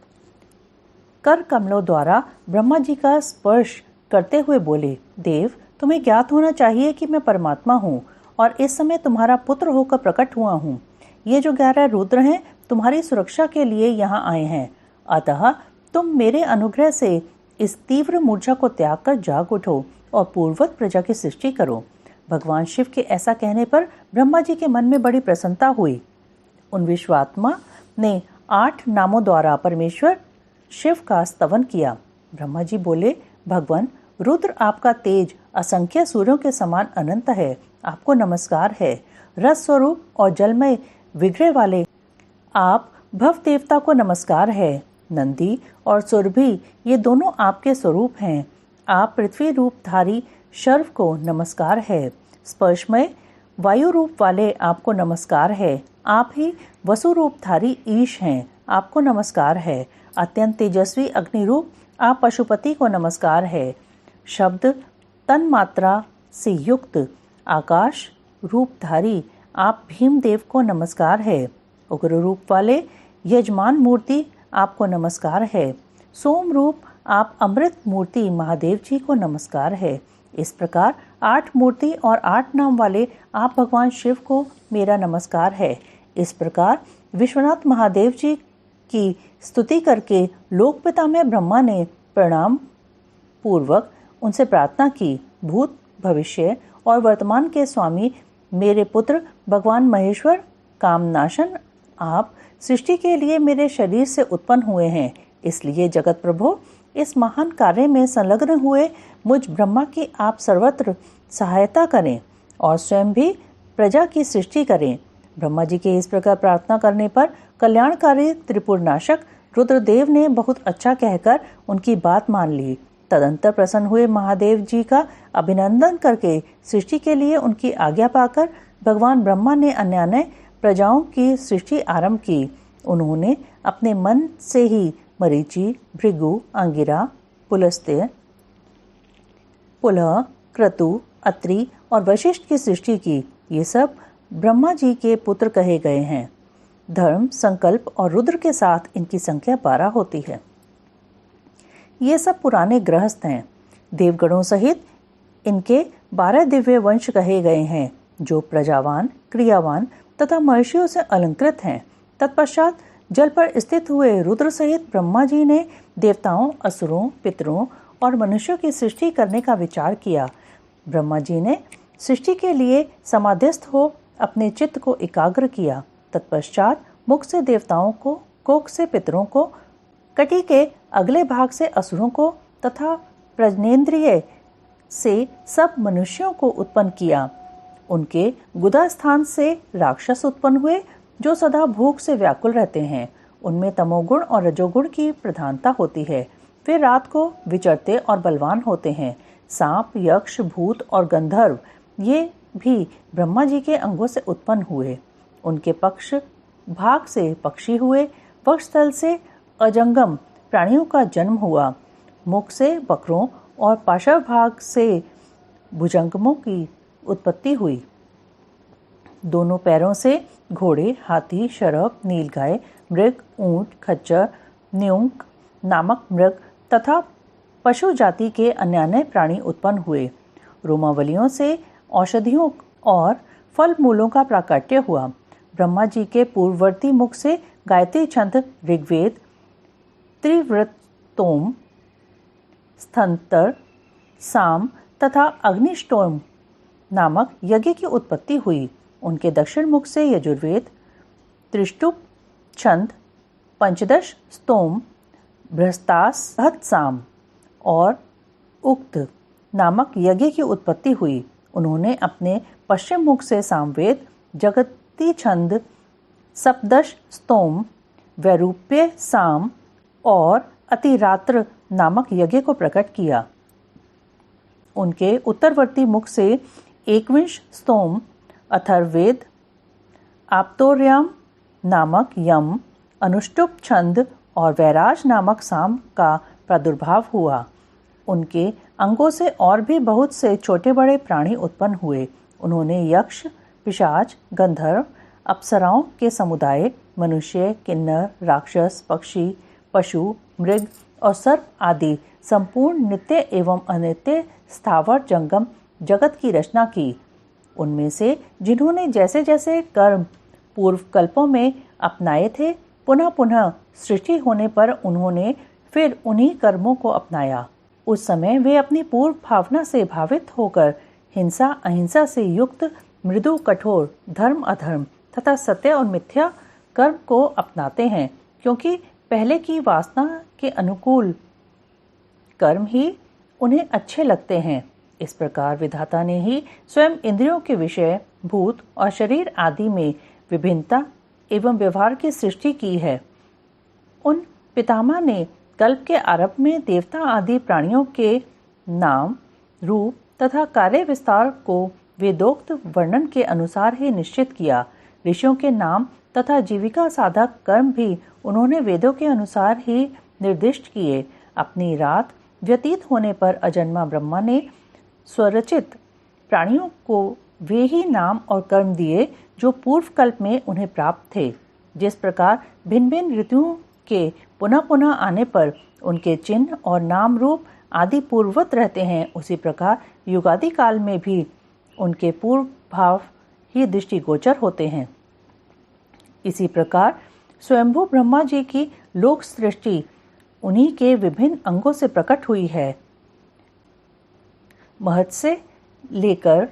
कर कमलों द्वारा ब्रह्मा जी का स्पर्श करते हुए बोले, देव, तुम्हें ज्ञात होना चाहिए कि मैं परमात्मा हूँ और इस समय तुम्हारा पुत्र होकर प्रकट हुआ हूँ। ये जो 11 रुद्र हैं तुम्हारी सुरक्षा के लिए यहाँ आए हैं, अतः तुम मेरे अनुग्रह से इस तीव्र मूर्छा को त्याग कर जाग उठो और पूर्ववत प्रजा की सृष्टि करो। भगवान शिव के ऐसा कहने पर ब्रह्मा जी के मन में बड़ी प्रसन्नता हुई। उन विश्वात्मा ने 8 नामों द्वारा परमेश्वर शिव का स्तवन किया। ब्रह्मा जी बोले, भगवान रुद्र, आपका तेज असंख्य सूर्यों के समान अनंत है, आपको नमस्कार है। रस स्वरूप और जलमय विग्रह वाले आप भव देवता को नमस्कार है। नंदी और सुरभि ये दोनों आपके स्वरूप हैं। आप पृथ्वी रूपधारी शर्व को नमस्कार है। स्पर्शमय वायु रूप वाले आपको नमस्कार है। आप ही वसु रूपधारी ईश हैं, आपको नमस्कार है। अत्यंत तेजस्वी अग्नि रूप आप पशुपति को नमस्कार है। शब्द तन मात्रा से युक्त आकाश रूपधारी आप भीमदेव को नमस्कार है। उग्र रूप वाले यजमान मूर्ति आपको नमस्कार है। सोम रूप आप अमृत मूर्ति महादेव जी को नमस्कार है। इस प्रकार 8 मूर्ति और 8 नाम वाले आप भगवान शिव को मेरा नमस्कार है। इस प्रकार विश्वनाथ महादेव जी की स्तुति करके लोकपिता में ब्रह्मा ने प्रणाम पूर्वक उनसे प्रार्थना की, भूत भविष्य और वर्तमान के स्वामी मेरे पुत्र भगवान महेश्वर कामनाशन, आप सृष्टि के लिए मेरे शरीर से उत्पन्न हुए हैं, इसलिए जगत प्रभु इस महान कार्य में संलग्न हुए मुझ ब्रह्मा की आप सर्वत्र सहायता करें और स्वयं भी प्रजा की सृष्टि करें। ब्रह्मा जी के इस प्रकार प्रार्थना करने पर कल्याणकारी त्रिपुरनाशक रुद्रदेव ने बहुत अच्छा कहकर उनकी बात मान ली। तदंतर प्रसन्न हुए महादेव जी का अभिनंदन करके सृष्टि के लिए उनकी आज्ञा पाकर भगवान ब्रह्मा ने अन्य प्रजाओं की सृष्टि आरंभ की। उन्होंने अपने मन से ही मरीचि, भृगु, अंगिरा, पुलस्त्य, पुलह, क्रतु, अत्रि और वशिष्ठ की सृष्टि की। ये सब ब्रह्मा जी के पुत्र कहे गए हैं। धर्म, संकल्प और रुद्र के साथ इनकी संख्या 12 होती है। ये सब पुराने गृहस्थ हैं। देवगणों सहित इनके 12 दिव्य वंश कहे गए हैं, जो प्रजावान, क्रियावान तथा महर्षियों से अलंकृत हैं। तत्पश्चात जल पर स्थित हुए रुद्र सहित ब्रह्मा जी ने देवताओं, असुरों, पितरों और मनुष्यों की सृष्टि करने का विचार किया। ब्रह्मा जी ने सृष्टि के लिए समाधिस्थ हो अपने चित्त को एकाग्र किया। तत्पश्चात मुख से देवताओं को, कोख से पितरों को, कटी के अगले भाग से असुरों को तथा प्रजनेन्द्रिय से सब मनुष्यों को उत्पन्न किया। उनके गुदा स्थान से राक्षस उत्पन्न हुए, जो सदा भूख से व्याकुल रहते हैं। उनमें तमोगुण और रजोगुण की प्रधानता होती है। वे रात को विचरते और बलवान होते हैं। सांप, यक्ष, भूत और गंधर्व ये भी ब्रह्मा जी के अंगों से उत्पन्न हुए। उनके पक्ष भाग से पक्षी हुए, वक्षस्थल से अजंगम प्राणियों का जन्म हुआ, मुख से बकरों और पार्श्व भाग से भुजंगमों की उत्पत्ति हुई। दोनों पैरों से घोड़े, हाथी, शरभ, नीलगाय, मृग, ऊंट, खच्चर, न्यूंक नामक मृग तथा पशु जाति के अन्य प्राणी उत्पन्न हुए। रोमावलियों से औषधियों और फल मूलों का प्राकट्य हुआ। ब्रह्मा जी के पूर्ववर्ती मुख से गायत्री छंद, ऋग्वेद, त्रिवृतोम, स्थंतर, साम तथा अग्निष्टोम नामक यज्ञ की उत्पत्ति हुई। उनके दक्षिण मुख से यजुर्वेद, त्रिष्टुप छंद, पंचदश स्तोम, बृहस्तासहतसाम और उक्त नामक यज्ञ की उत्पत्ति हुई। उन्होंने अपने पश्चिम मुख से सामवेद, जगती छंद, सप्तदश स्तोम, वैरूप्य साम और अतिरात्र नामक यज्ञ को प्रकट किया। उनके उत्तरवर्ती मुख से एकविंश स्तोम, अथर्ववेद, आप्तोर्याम नामक यम, अनुष्टुप छंद और वैराज नामक साम का प्रादुर्भाव हुआ। उनके अंगों से और भी बहुत से छोटे बड़े प्राणी उत्पन्न हुए। उन्होंने यक्ष, पिशाच, गंधर्व, अप्सराओं के समुदाय, मनुष्य, किन्नर, राक्षस, पक्षी, पशु, मृग और सर्प आदि संपूर्ण नित्य एवं अनित्य स्थावर जंगम जगत की रचना की। उनमें से जिन्होंने जैसे जैसे कर्म पूर्व कल्पों में अपनाए थे, पुनः पुनः सृष्टि होने पर उन्होंने फिर उन्हीं कर्मों को अपनाया। उस समय वे अपनी पूर्व भावना से भावित होकर हिंसा अहिंसा से युक्त मृदु कठोर, धर्म अधर्म तथा सत्य और मिथ्या कर्म को अपनाते हैं, क्योंकि पहले की वासना के अनुकूल कर्म ही उन्हें अच्छे लगते हैं। इस प्रकार विधाता ने ही स्वयं इंद्रियों के विषय, भूत और शरीर आदि में विभिन्नता एवं व्यवहार की सृष्टि की है। उन पितामह ने कल्प के आरंभ में देवता आदि प्राणियों के नाम, रूप तथा कार्य विस्तार को वेदोक्त वर्णन के अनुसार ही निश्चित किया। ऋषियों के नाम तथा जीविका साधक कर्म भी उन्होंने वेदों के अनुसार ही निर्दिष्ट किए। अपनी रात व्यतीत होने पर अजन्मा ब्रह्मा ने स्वरचित प्राणियों को वे ही नाम और कर्म दिए जो पूर्व कल्प में उन्हें प्राप्त थे। जिस प्रकार भिन्न भिन्न ऋतुओं के पुनः पुनः आने पर उनके चिन्ह और नाम रूप आदि पूर्ववत रहते हैं, उसी प्रकार युगादि काल में भी उनके पूर्व भाव ही दृष्टिगोचर होते हैं। इसी प्रकार स्वयंभू ब्रह्मा जी की लोक सृष्टि उन्हीं के विभिन्न अंगों से प्रकट हुई है। महत से लेकर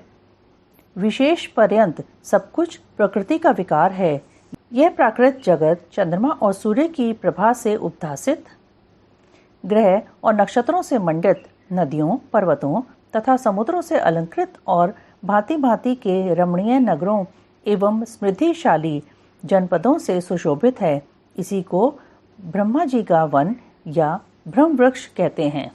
विशेष पर्यंत सब कुछ प्रकृति का विकार है। यह प्राकृत जगत चंद्रमा और सूर्य की प्रभा से उद्भासित, ग्रह और नक्षत्रों से मंडित, नदियों, पर्वतों तथा समुद्रों से अलंकृत और भांति भांति के रमणीय नगरों एवं समृद्धिशाली जनपदों से सुशोभित है। इसी को ब्रह्मा जी का वन या ब्रह्म वृक्ष कहते हैं।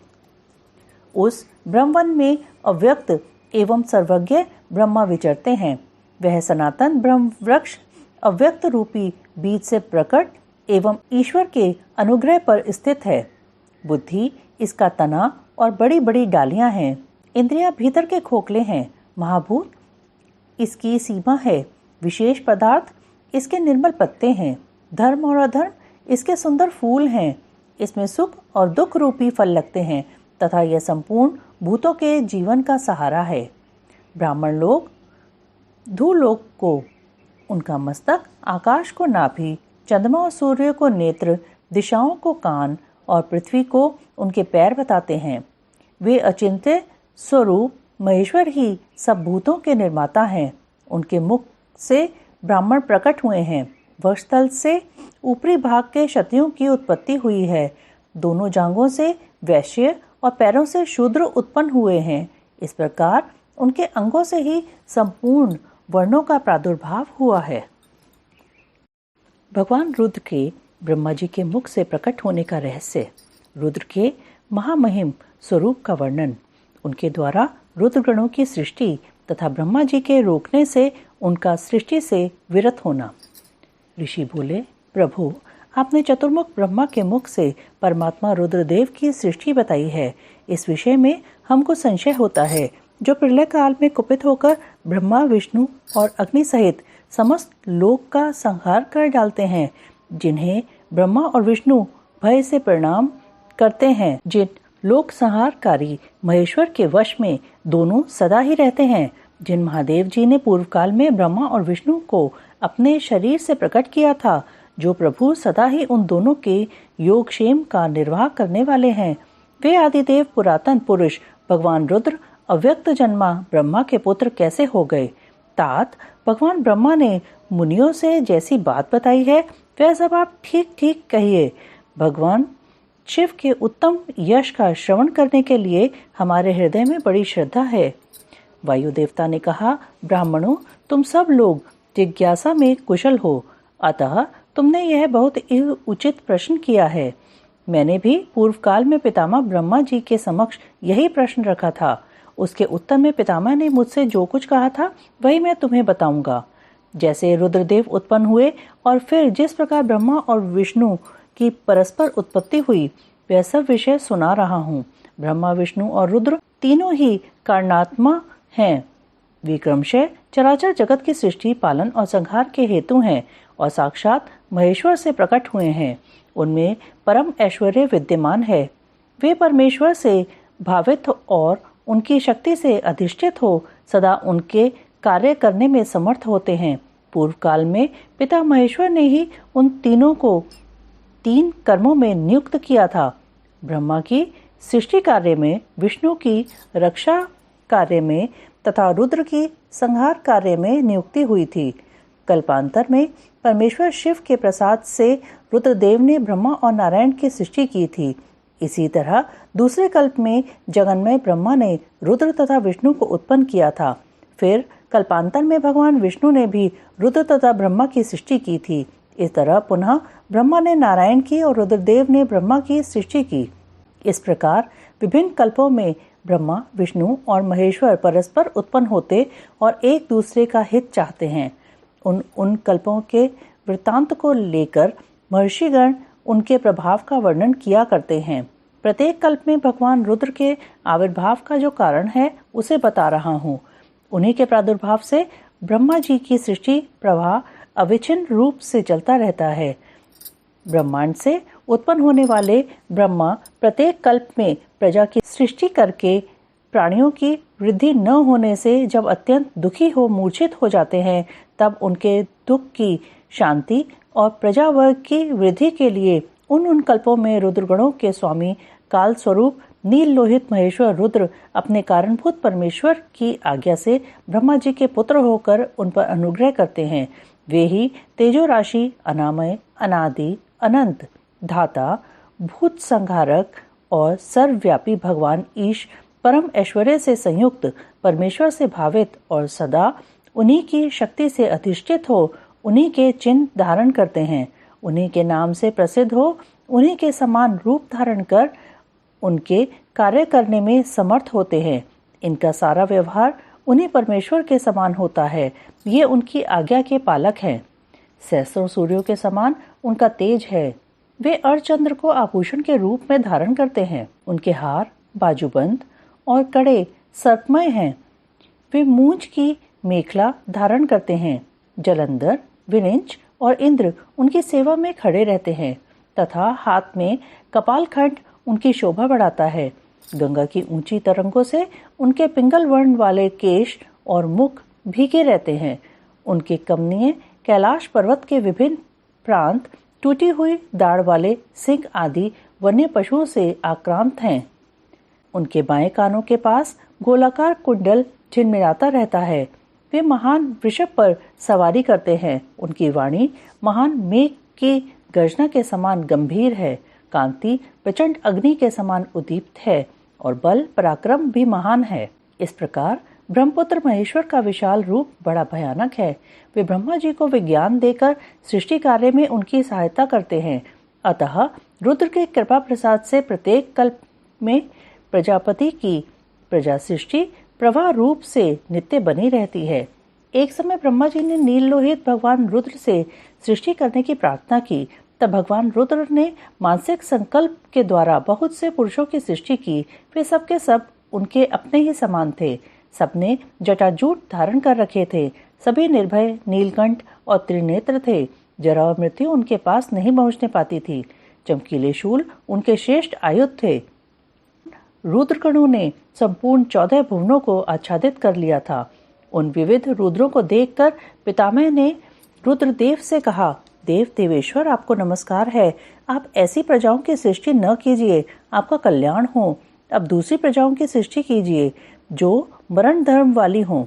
उस ब्रह्मवन में अव्यक्त एवं सर्वज्ञ ब्रह्मा विचरते हैं। वह सनातन ब्रह्म वृक्ष अव्यक्त रूपी बीज से प्रकट एवं ईश्वर के अनुग्रह पर स्थित है। बुद्धि इसका तना और बड़ी बड़ी डालियां हैं। इंद्रियां भीतर के खोखले हैं। महाभूत इसकी सीमा है। विशेष पदार्थ इसके निर्मल पत्ते हैं। धर्म और अधर्म इसके सुंदर फूल हैं। इसमें सुख और दुख रूपी फल लगते हैं तथा यह संपूर्ण भूतों के जीवन का सहारा है। ब्राह्मण लोग धूलोक को उनका मस्तक, आकाश को नाभि, चंद्रमा और सूर्य को नेत्र, दिशाओं को कान और पृथ्वी को उनके पैर बताते हैं। वे अचिंत्य स्वरूप महेश्वर ही सब भूतों के निर्माता हैं। उनके मुख से ब्राह्मण प्रकट हुए हैं। वक्षस्थल से ऊपरी भाग के क्षत्रियों की उत्पत्ति हुई है। दोनों जांघों से वैश्य और पैरों से शूद्र उत्पन्न हुए हैं। इस प्रकार उनके अंगों से ही संपूर्ण वर्णों का प्रादुर्भाव हुआ है। भगवान रुद्र के ब्रह्मा जी के मुख से प्रकट होने का रहस्य, रुद्र के महामहिम स्वरूप का वर्णन, उनके द्वारा रुद्रगणों की सृष्टि तथा ब्रह्मा जी के रोकने से उनका सृष्टि से विरत होना। ऋषि बोले, प्रभु आपने चतुर्मुख ब्रह्मा के मुख से परमात्मा रुद्रदेव की सृष्टि बताई है। इस विषय में हमको संशय होता है। जो प्रलय काल में कुपित होकर ब्रह्मा, विष्णु और अग्नि सहित समस्त लोक का संहार कर डालते हैं, जिन्हें ब्रह्मा और विष्णु भय से प्रणाम करते हैं, जिन लोक संहारकारी महेश्वर के वश में दोनों सदा ही रहते हैं, जिन महादेव जी ने पूर्व काल में ब्रह्मा और विष्णु को अपने शरीर से प्रकट किया था, जो प्रभु सदा ही उन दोनों के योगक्षेम का निर्वाह करने वाले हैं, वे आदिदेव पुरातन पुरुष भगवान रुद्र अव्यक्त जन्मा ब्रह्मा के पुत्र कैसे हो गए? तात, भगवान ब्रह्मा ने मुनियों से जैसी बात बताई है वह सब आप ठीक ठीक कहिए। भगवान शिव के उत्तम यश का श्रवण करने के लिए हमारे हृदय में बड़ी श्रद्धा है। वायु देवता ने कहा, ब्राह्मणों, तुम सब लोग जिज्ञासा में कुशल हो, अतः तुमने यह बहुत ही उचित प्रश्न किया है। मैंने भी पूर्व काल में पितामह ब्रह्मा जी के समक्ष यही प्रश्न रखा था। उसके उत्तर में पितामह ने मुझसे जो कुछ कहा था वही मैं तुम्हें बताऊंगा। जैसे रुद्रदेव उत्पन्न हुए और फिर जिस प्रकार ब्रह्मा और विष्णु की परस्पर उत्पत्ति हुई वह सब विषय सुना रहा हूँ। ब्रह्मा, विष्णु और रुद्र तीनों ही कारणात्मा हैं। वे क्रमशः चराचर जगत की सृष्टि, पालन और संहार के हेतु हैं और साक्षात महेश्वर से प्रकट हुए हैं। उनमें परम ऐश्वर्य विद्यमान है। वे परमेश्वर से भावित और उनकी शक्ति से अधिष्ठित हो सदा उनके कार्य करने में समर्थ होते हैं। पूर्व काल में पिता महेश्वर ने ही उन तीनों को 3 कर्मों में नियुक्त किया था। ब्रह्मा की सृष्टि कार्य में, विष्णु की रक्षा कार्य में तथा रुद्र की संहार कार्य में नियुक्ति हुई थी। कल्पांतर में परमेश्वर शिव के प्रसाद से रुद्रदेव ने ब्रह्मा और नारायण की सृष्टि की थी। इसी तरह दूसरे कल्प में जगन्मय ब्रह्मा ने रुद्र तथा विष्णु को उत्पन्न किया था। फिर कल्पांतर में भगवान विष्णु ने भी रुद्र तथा ब्रह्मा की सृष्टि की थी। इस तरह पुनः ब्रह्मा ने नारायण की और रुद्रदेव ने ब्रह्मा की सृष्टि की। इस प्रकार विभिन्न कल्पों में ब्रह्मा, विष्णु और महेश्वर परस्पर उत्पन्न होते और एक दूसरे का हित चाहते हैं। उन कल्पों के वृत्तांत को लेकर महर्षिगण उनके प्रभाव का वर्णन किया करते हैं। प्रत्येक कल्प में भगवान रुद्र के आविर्भाव का जो कारण है उसे बता रहा हूँ। उन्हीं के प्रादुर्भाव से ब्रह्मा जी की सृष्टि प्रवाह अविच्छिन्न रूप से चलता रहता है। ब्रह्मांड से उत्पन्न होने वाले ब्रह्मा प्रत्येक कल्प में प्रजा की सृष्टि करके प्राणियों की वृद्धि न होने से जब अत्यंत दुखी हो मूर्छित हो जाते हैं, तब उनके दुख की शांति और प्रजा वर्ग की वृद्धि के लिए उन कल्पों में रुद्रगणों के स्वामी काल स्वरूप नील लोहित महेश्वर रुद्र अपने कारणभूत परमेश्वर की आज्ञा से ब्रह्मा जी के पुत्र होकर उन पर अनुग्रह करते हैं। वे ही तेजो राशि, अनामय, अनादि, अनंत, धाता, भूत संहारक और सर्वव्यापी भगवान ईश परम ऐश्वर्य से संयुक्त, परमेश्वर से भावित और सदा उन्हीं की शक्ति से अधिष्ठित हो, उन्हीं के चिन्ह धारण करते हैं, उन्हीं के नाम से प्रसिद्ध हो, उन्हीं के समान रूप धारण कर उनके कार्य करने में समर्थ होते हैं। इनका सारा व्यवहार उन्हीं परमेश्वर के समान होता है। ये उनकी आज्ञा के पालक हैं। सहस्रों सूर्यों के समान उनका तेज है। वे अर्धचंद्र को आभूषण के रूप में धारण करते हैं। उनके हार, बाजूबंद और कड़े सर्पमय हैं। वे मूंछ की मेखला धारण करते हैं। जलंधर, विरिंच और इंद्र उनकी सेवा में खड़े रहते हैं तथा हाथ में कपालखंड उनकी शोभा बढ़ाता है। गंगा की ऊंची तरंगों से उनके पिंगल वर्ण वाले केश और मुख भीगे रहते हैं। उनके कमनीय कैलाश पर्वत के विभिन्न प्रांत टूटी हुई दाढ़ वाले सिंह आदि वन्य पशुओं से आक्रांत हैं। उनके बाएं कानों के पास गोलाकार कुंडल झिलमिलाता रहता है। वे महान वृषभ पर सवारी करते हैं। उनकी वाणी महान मेघ की गर्जना के समान गंभीर है। कांति प्रचंड अग्नि के समान उद्दीप्त है और बल पराक्रम भी महान है। इस प्रकार ब्रह्मपुत्र महेश्वर का विशाल रूप बड़ा भयानक है। वे ब्रह्मा जी को विज्ञान देकर सृष्टि कार्य में उनकी सहायता करते हैं। अतः रुद्र के कृपा प्रसाद से प्रत्येक कल्प में प्रजापति की प्रजा सृष्टि प्रवाह रूप से नित्य बनी रहती है। एक समय ब्रह्मा जी ने नील लोहित भगवान रुद्र से सृष्टि करने की प्रार्थना की। तब भगवान रुद्र ने मानसिक संकल्प के द्वारा बहुत से पुरुषों की सृष्टि की। वे सबके सब उनके अपने ही समान थे। सबने जटाजूट धारण कर रखे थे। सभी निर्भय, नीलकंठ और त्रिनेत्र थे। जरा और मृत्यु उनके पास नहीं पहुंचने पाती थी। चमकीले शूल उनके श्रेष्ठ आयुध थे। रुद्रगणों ने संपूर्ण 14 भुवनों को आच्छादित कर लिया था। उन विविध रुद्रों को देखकर पितामह ने रुद्रदेव से कहा, देव देवेश्वर, आपको नमस्कार है। आप ऐसी प्रजाओं की सृष्टि न कीजिए, आपका कल्याण हो। अब दूसरी प्रजाओं की सृष्टि कीजिए। जो वर्ण धर्म वाली हों।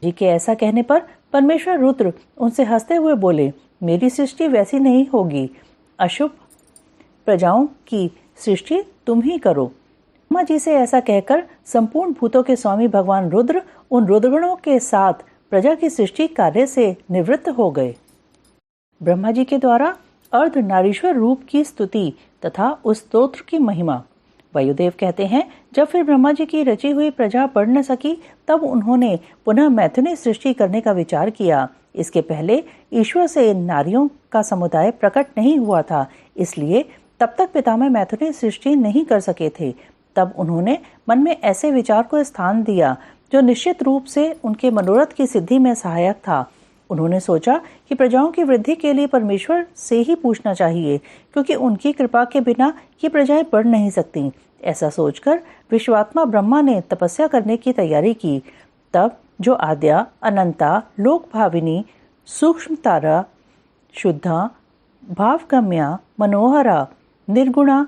जी के ऐसा कहने पर परमेश्वर रुद्र उनसे हंसते हुए बोले, मेरी सृष्टि वैसी नहीं होगी, अशुभ प्रजाओं की सृष्टि तुम ही करो। ब्रह्मा जी से ऐसा कहकर संपूर्ण भूतों के स्वामी भगवान रुद्र उन रुद्रगणों के साथ प्रजा की सृष्टि कार्य से निवृत्त हो गए। ब्रह्मा जी के द्वारा अर्ध नारीश्वर रूप की स्तुति तथा उस स्तोत्र की महिमा। वायुदेव कहते हैं, जब फिर ब्रह्मा जी की रची हुई प्रजा बढ़ न सकी, तब उन्होंने पुनः मैथुनी सृष्टि करने का विचार किया। इसके पहले ईश्वर से नारियों का समुदाय प्रकट नहीं हुआ था, इसलिए तब तक पितामह मैथुनी सृष्टि नहीं कर सके थे। तब उन्होंने मन में ऐसे विचार को स्थान दिया जो निश्चित रूप से उनके मनोरथ की सिद्धि में सहायक था। उन्होंने सोचा कि प्रजाओं की वृद्धि के लिए परमेश्वर से ही पूछना चाहिए, क्योंकि उनकी कृपा के बिना ये प्रजाएं बढ़ नहीं सकती। ऐसा सोचकर विश्वात्मा ब्रह्मा ने तपस्या करने की तैयारी की। तब जो आद्या, अनंता, लोक भाविनी, सूक्ष्म तारा, शुद्धा, भावगम्या, मनोहरा, निर्गुणा,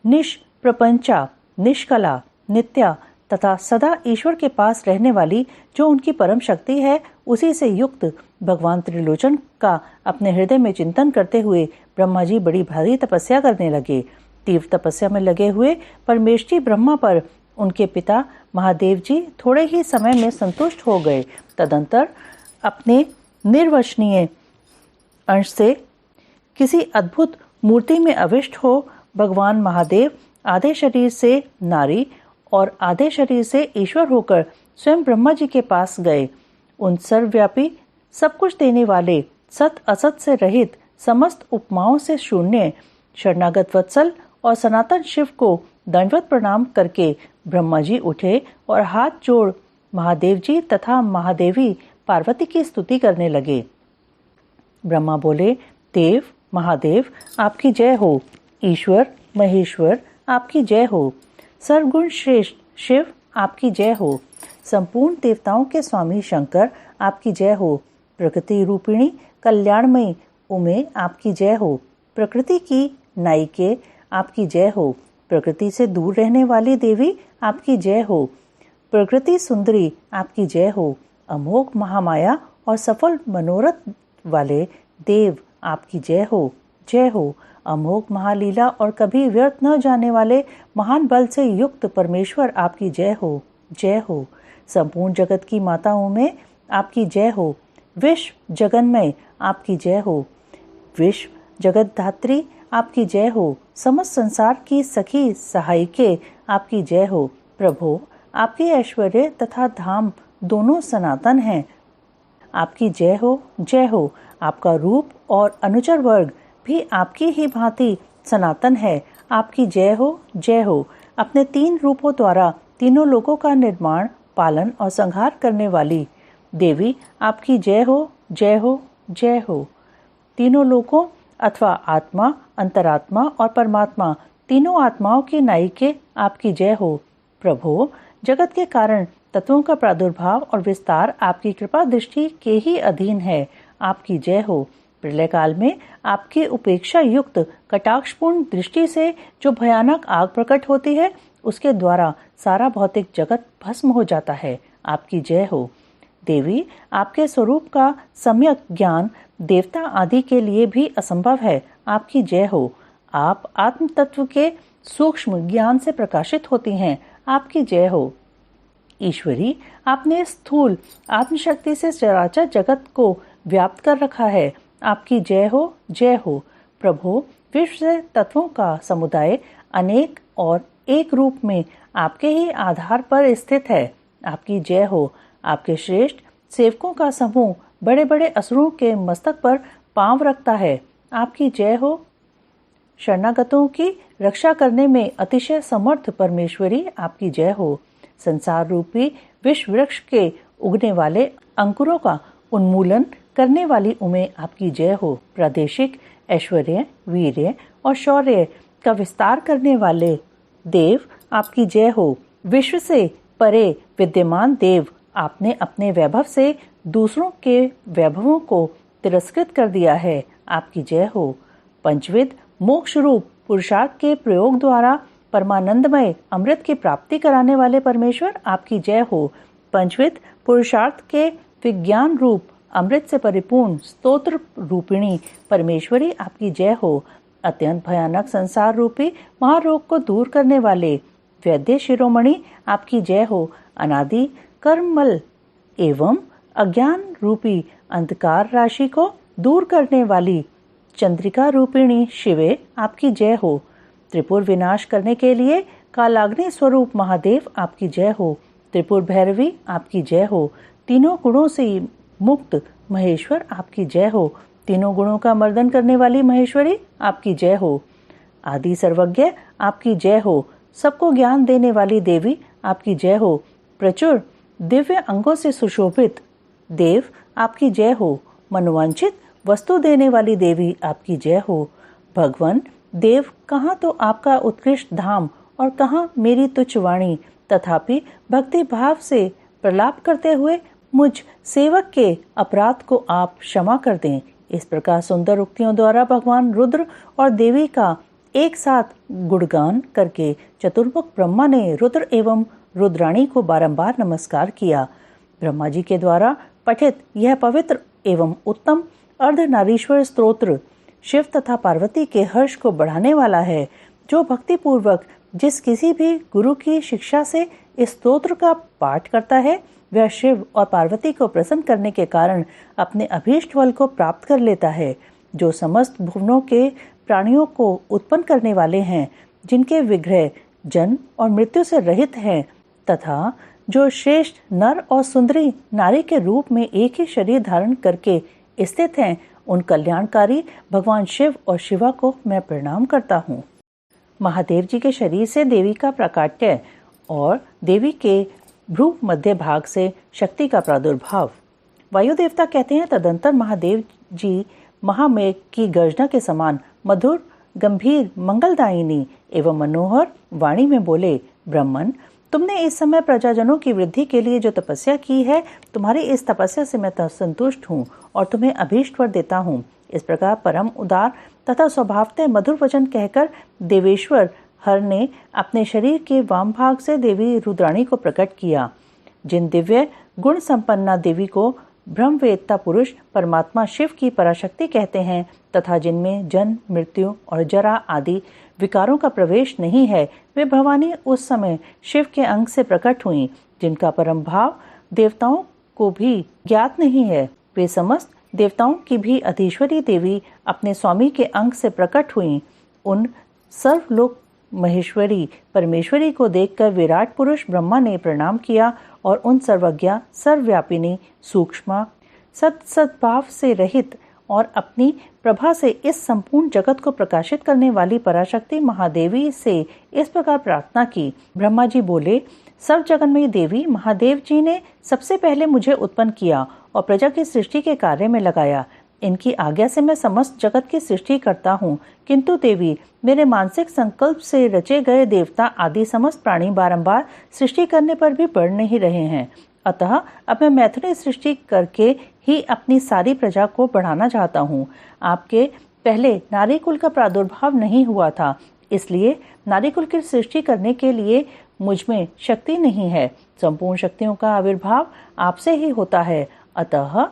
निष्प्रपंचा, निष्कला, नित्या तथा सदा ईश्वर के पास रहने वाली जो उनकी परम शक्ति है, उसी से युक्त भगवान त्रिलोचन का अपने हृदय में चिंतन करते हुए ब्रह्मा जी बड़ी भारी तपस्या करने लगे। तीव्र तपस्या में लगे हुए परमेष्ठी ब्रह्मा पर उनके पिता महादेव जी थोड़े ही समय में संतुष्ट हो गए। तदंतर अपने निर्वचनीय अंश से किसी अद्भुत मूर्ति में अविष्ट हो भगवान महादेव आधे शरीर से नारी और आधे शरीर से ईश्वर होकर स्वयं ब्रह्मा जी के पास गए। उन सर्वव्यापी, सब कुछ देने वाले, सत असत से रहित, समस्त उपमाओं से शून्य, शरणागत वत्सल और सनातन शिव को दंडवत प्रणाम करके ब्रह्मा जी उठे और हाथ जोड़ महादेव जी तथा महादेवी पार्वती की स्तुति करने लगे। ब्रह्मा बोले, देव महादेव आपकी जय हो, ईश्वर महेश्वर आपकी जय हो, सर्वगुण श्रेष्ठ शिव आपकी जय हो, संपूर्ण देवताओं के स्वामी शंकर आपकी जय हो, प्रकृति रूपिणी कल्याणमयी उमे आपकी जय हो, प्रकृति की नायिके आपकी जय हो, प्रकृति से दूर रहने वाली देवी आपकी जय हो, प्रकृति सुंदरी आपकी जय हो, अमोघ महामाया और सफल मनोरथ वाले देव आपकी जय हो, जय हो, अमोघ महालीला और कभी व्यर्थ न जाने वाले महान बल से युक्त परमेश्वर आपकी जय हो, जय हो, संपूर्ण जगत की माताओं में आपकी जय हो, विश्व जगन्मय आपकी जय हो, विश्व जगत धात्री आपकी जय हो, समस्त संसार की सखी सहायिके आपकी जय हो, प्रभो आपके ऐश्वर्य तथा धाम दोनों सनातन हैं, आपकी जय हो, जय हो, आपका रूप और अनुचर वर्ग भी आपकी ही भांति सनातन है, आपकी जय हो, जय हो, अपने तीन रूपों द्वारा तीनों लोकों का निर्माण, पालन और संहार करने वाली देवी आपकी जय हो, जय हो, जय हो, तीनों लोकों अथवा आत्मा, अंतरात्मा और परमात्मा तीनों आत्माओं की नायिके आपकी जय हो, प्रभो जगत के कारण तत्वों का प्रादुर्भाव और विस्तार आपकी कृपा दृष्टि के ही अधीन है, आपकी जय हो, प्रलय काल में आपकी उपेक्षा युक्त कटाक्षपूर्ण दृष्टि से जो भयानक आग प्रकट होती है, उसके द्वारा सारा भौतिक जगत भस्म हो जाता है, आपकी जय हो, देवी आपके स्वरूप का सम्यक ज्ञान देवता आदि के लिए भी असंभव है, आपकी जय हो, आप आत्म तत्व के सूक्ष्म ज्ञान से प्रकाशित होती हैं, आपकी जय हो, ईश्वरी आपने स्थूल आत्मशक्ति से चराचर जगत को व्याप्त कर रखा है, आपकी जय हो, जय हो, प्रभो विश्व से तत्वों का समुदाय अनेक और एक रूप में आपके ही आधार पर स्थित है, आपकी जय हो, आपके श्रेष्ठ सेवकों का समूह बड़े बड़े असुरों के मस्तक पर पांव रखता है, आपकी जय हो, शरणागतों की रक्षा करने में अतिशय समर्थ परमेश्वरी आपकी जय हो, संसार रूपी विश्व वृक्ष के उगने वाले अंकुरों का उन्मूलन करने वाली उमे आपकी जय हो, प्रादेशिक ऐश्वर्य, वीर्य और शौर्य का विस्तार करने वाले देव आपकी जय हो, विश्व से परे विद्यमान देव आपने अपने वैभव से दूसरों के वैभवों को तिरस्कृत कर दिया है, आपकी जय हो, पंचविध मोक्ष रूप पुरुषार्थ के प्रयोग द्वारा परमानंदमय अमृत की प्राप्ति कराने वाले परमेश्वर आपकी जय हो। पंचविध पुरुषार्थ के विज्ञान रूप अमृत से परिपूर्ण स्तोत्र रूपिणी परमेश्वरी आपकी जय हो। अत्यंत भयानक संसार रूपी महारोग को दूर करने वाले वैद्य शिरोमणि आपकी जय हो। अनादि कर्ममल एवं अज्ञान रूपी अंधकार राशि को दूर करने वाली चंद्रिका रूपिणी शिवे आपकी जय हो। त्रिपुर विनाश करने के लिए कालाग्नि स्वरूप महादेव आपकी जय हो। त्रिपुर भैरवी आपकी जय हो। तीनों गुणों से मुक्त महेश्वर आपकी जय हो। तीनों गुणों का मर्दन करने वाली महेश्वरी आपकी जय हो। आदि सर्वज्ञ आपकी जय हो। सबको ज्ञान देने वाली देवी आपकी जय हो। प्रचुर दिव्य अंगों से सुशोभित देव आपकी जय हो। मनोवांछित वस्तु देने वाली देवी आपकी जय हो। भगवान देव, कहाँ तो आपका उत्कृष्ट धाम और कहाँ मेरी तुच्छ वाणी, तथापि भक्ति भाव से प्रलाप करते हुए मुझ सेवक के अपराध को आप क्षमा कर दें। इस प्रकार सुंदर उक्तियों द्वारा भगवान रुद्र और देवी का एक साथ गुणगान करके चतुर्मुख ब्रह्मा ने रुद्र एवं रुद्राणी को बारंबार नमस्कार किया। ब्रह्मा जी के द्वारा पठित यह पवित्र एवं उत्तम अर्धनारीश्वर स्तोत्र शिव तथा पार्वती के हर्ष को बढ़ाने वाला है। जो भक्ति पूर्वक जिस किसी भी गुरु की शिक्षा से इस स्तोत्र का पाठ करता है, वह शिव और पार्वती को प्रसन्न करने के कारण अपने अभीष्ट फल को प्राप्त कर लेता है। जो समस्त भुवनों के प्राणियों को उत्पन्न करने वाले हैं, जिनके विग्रह जन्म और मृत्यु से रहित हैं, तथा जो श्रेष्ठ नर और सुंदरी नारी के रूप में एक ही शरीर धारण करके स्थित हैं, उन कल्याणकारी भगवान शिव और शिवा को मैं प्रणाम करता हूँ। महादेव जी के शरीर से देवी का प्राकट्य और देवी के भ्रू मध्य भाग से शक्ति का प्रादुर्भाव। वायु देवता कहते हैं, तदंतर महादेव जी महामेघ की गर्जना के समान मधुर गंभीर मंगलदायिनी एवं मनोहर वाणी में बोले, ब्राह्मण, तुमने इस समय प्रजाजनों की वृद्धि के लिए जो तपस्या की है, तुम्हारी इस तपस्या से मैं संतुष्ट हूँ और तुम्हें अभीष्ट वर देता हूँ। इस प्रकार परम उदार तथा स्वभावतः मधुर वचन कहकर देवेश्वर हर ने अपने शरीर के वाम भाग से देवी रुद्राणी को प्रकट किया। जिन दिव्य गुण संपन्ना देवी को ब्रह्मवेत्ता पुरुष परमात्मा शिव की पराशक्ति कहते हैं, तथा जिनमें जन्म मृत्यु और जरा आदि विकारों का प्रवेश नहीं है, वे भवानी उस समय शिव के अंग से प्रकट हुई, जिनका परम भाव देवताओं को भी ज्ञात नहीं है। वे समस्त देवताओं की भी अधीश्वरी देवी अपने स्वामी के अंग से प्रकट हुई। उन सर्वलोक महेश्वरी परमेश्वरी को देखकर विराट पुरुष ब्रह्मा ने प्रणाम किया और उन सर्वज्ञा सर्वव्यापिनी सूक्ष्म सद्भाव से रहित और अपनी प्रभा से इस संपूर्ण जगत को प्रकाशित करने वाली पराशक्ति महादेवी से इस प्रकार प्रार्थना की। ब्रह्मा जी बोले, सर्व जगन्मयी देवी महादेव जी ने सबसे पहले मुझे उत्पन्न किया और प्रजा की सृष्टि के कार्य में लगाया। इनकी आज्ञा से मैं समस्त जगत की सृष्टि करता हूँ, किंतु देवी, मेरे मानसिक संकल्प से रचे गए देवता आदि समस्त प्राणी बारंबार सृष्टि करने पर भी बढ़ नहीं रहे हैं। अतः अब मैं मैथुनी सृष्टि करके ही अपनी सारी प्रजा को बढ़ाना चाहता हूँ। आपके पहले नारी कुल का प्रादुर्भाव नहीं हुआ था, इसलिए नारी कुल की सृष्टि करने के लिए मुझ में शक्ति नहीं है। संपूर्ण शक्तियों का आविर्भाव आपसे ही होता है। अतः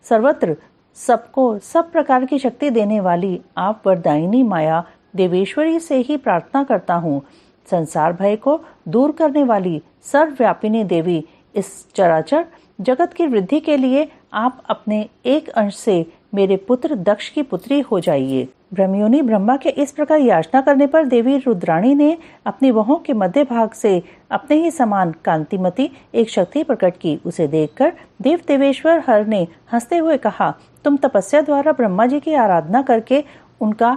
सर्वत्र सबको सब प्रकार की शक्ति देने वाली आप वरदायिनी माया देवेश्वरी से ही प्रार्थना करता हूँ। संसार भय को दूर करने वाली सर्वव्यापिनी देवी, इस चराचर जगत की वृद्धि के लिए आप अपने एक अंश से मेरे पुत्र दक्ष की पुत्री हो जाइए। ब्रह्मयोनि ब्रह्मा के इस प्रकार याचना करने पर देवी रुद्राणी ने अपनी बाहों के मध्य भाग से अपने ही समान कांतिमती एक शक्ति प्रकट की। उसे देखकर देव देवेश्वर हर ने हंसते हुए कहा, तुम तपस्या द्वारा ब्रह्मा जी की आराधना करके उनका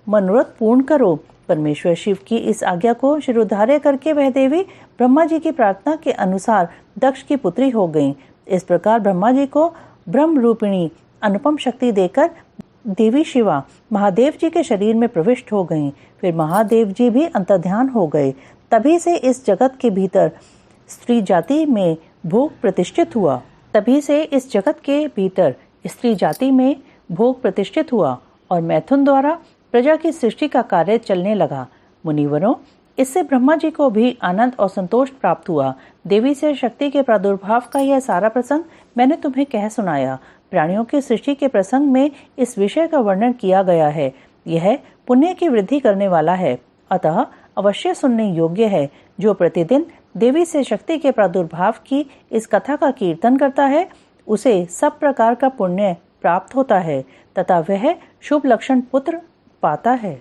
मनोरथ पूर्ण करो। परमेश्वर शिव की इस आज्ञा को शिरोधार्य करके वह देवी ब्रह्मा जी की प्रार्थना के अनुसार दक्ष की पुत्री हो गई। इस प्रकार ब्रह्मा जी को ब्रह्म रूपिणी अनुपम शक्ति देकर देवी शिवा महादेव जी के शरीर में प्रविष्ट हो गईं। फिर महादेव जी भी अंतर्ध्यान हो गए। तभी से इस जगत के भीतर स्त्री जाति में भोग प्रतिष्ठित हुआ। तभी से इस जगत के भीतर स्त्री जाति में भोग प्रतिष्ठित हुआ और मैथुन द्वारा प्रजा की सृष्टि का कार्य चलने लगा। मुनिवरों, इससे ब्रह्मा जी को भी आनंद और संतोष प्राप्त हुआ। देवी से शक्ति के प्रादुर्भाव का यह सारा प्रसंग मैंने तुम्हें कह सुनाया। प्राणियों की सृष्टि के प्रसंग में इस विषय का वर्णन किया गया है। यह पुण्य की वृद्धि करने वाला है, अतः अवश्य सुनने योग्य है। जो प्रतिदिन देवी से शक्ति के प्रादुर्भाव की इस कथा का कीर्तन करता है, उसे सब प्रकार का पुण्य प्राप्त होता है तथा वह शुभ लक्षण पुत्र पाता है।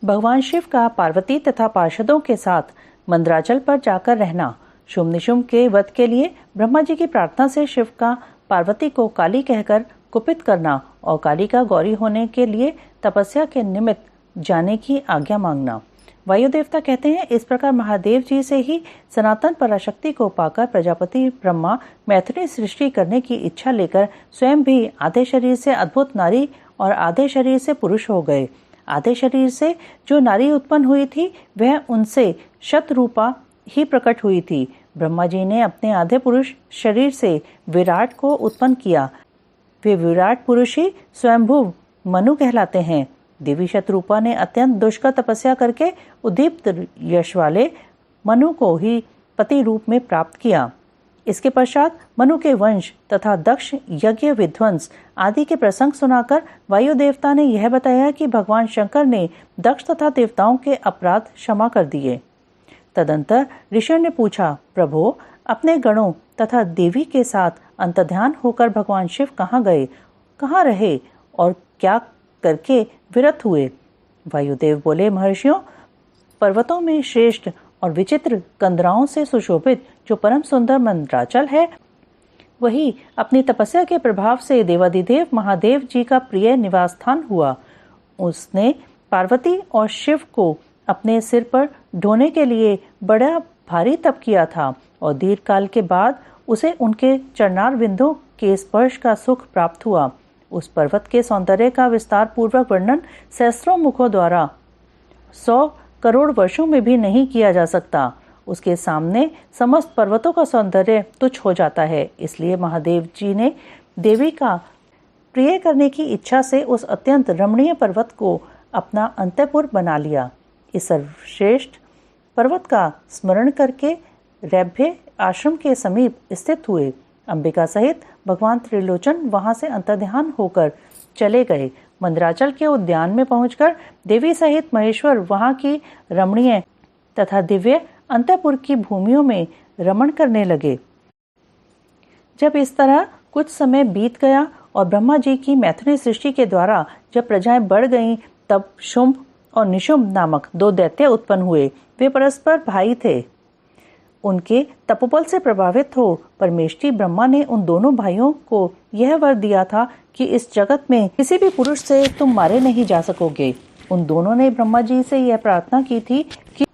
भगवान शिव का पार्वती तथा पार्षदों के साथ मंदराचल पर जाकर रहना। शुंभ निशुंभ के वध के लिए ब्रह्मा जी की प्रार्थना से शिव का पार्वती को काली कहकर कुपित करना और काली का गौरी होने के लिए तपस्या के निमित्त जाने की आज्ञा मांगना। वायु देवता कहते हैं, इस प्रकार महादेव जी से ही सनातन पराशक्ति को पाकर प्रजापति ब्रह्मा मैथिली सृष्टि करने की इच्छा लेकर स्वयं भी आधे शरीर से अद्भुत नारी और आधे शरीर से पुरुष हो गए। आधे शरीर से जो नारी उत्पन्न हुई थी वह उनसे शतरूपा ही प्रकट हुई थी। ब्रह्मा जी ने अपने आधे पुरुष शरीर से विराट को उत्पन्न किया। वे विराट पुरुष ही स्वयंभुव मनु कहलाते हैं। देवी शतरूपा ने अत्यंत दुष्कर तपस्या करके उद्दीप्त यश वाले मनु को ही पति रूप में प्राप्त किया। इसके पश्चात मनु के वंश तथा दक्ष यज्ञ विध्वंस आदि के प्रसंग सुनाकर वायु देवता ने यह बताया कि भगवान शंकर ने दक्ष तथा देवताओं के अपराध क्षमा कर दिए। तदंतर ऋषि ने पूछा, प्रभो, अपने गणों तथा देवी के साथ अंतर्ध्यान होकर भगवान शिव कहाँ गए, कहाँ रहे और क्या करके विरत हुए? वायुदेव बोले, महर्षियों, पर्वतों में श्रेष्ठ और विचित्र कंदराओं से सुशोभित जो परम सुंदर मंदराचल है, वही अपनी तपस्या के प्रभाव से देवाधिदेव महादेव जी का प्रिय निवास स्थान हुआ। उसने पार्वती और शिव को अपने सिर पर ढोने के लिए बड़ा भारी तप किया था और दीर्घ काल के बाद उसे उनके चरणार बिंदु के स्पर्श का सुख प्राप्त हुआ। उस पर्वत के सौंदर्य का विस्तार पूर्वक वर्णन सहस्रों मुखों द्वारा 100 करोड़ वर्षों में भी नहीं किया जा सकता। उसके सामने समस्त पर्वतों का सौंदर्य तुच्छ हो जाता है। इसलिए महादेव जी ने देवी का प्रिय करने की इच्छा से उस अत्यंत रमणीय पर्वत को अपना अंतःपुर बना लिया। इस सर्वश्रेष्ठ पर्वत का स्मरण करके रैभ्य आश्रम के समीप स्थित हुए। अंबिका सहित भगवान त्रिलोचन वहां से अंतर्ध्यान होकर चले गए। मंदराचल के उद्यान में पहुंचकर देवी सहित महेश्वर वहां की रमणीय तथा दिव्य अंतःपुर की भूमियों में रमण करने लगे। जब इस तरह कुछ समय बीत गया और ब्रह्मा जी की मैथिली सृष्टि के द्वारा जब प्रजाएं बढ़ गईं, तब शुंभ और निशुंभ नामक 2 दैत्य उत्पन्न हुए। वे परस्पर भाई थे। उनके तपोबल से प्रभावित हो परमेष्ठी ब्रह्मा ने उन दोनों भाइयों को यह वर दिया था कि इस जगत में किसी भी पुरुष से तुम मारे नहीं जा सकोगे। उन दोनों ने ब्रह्मा जी से यह प्रार्थना की थी कि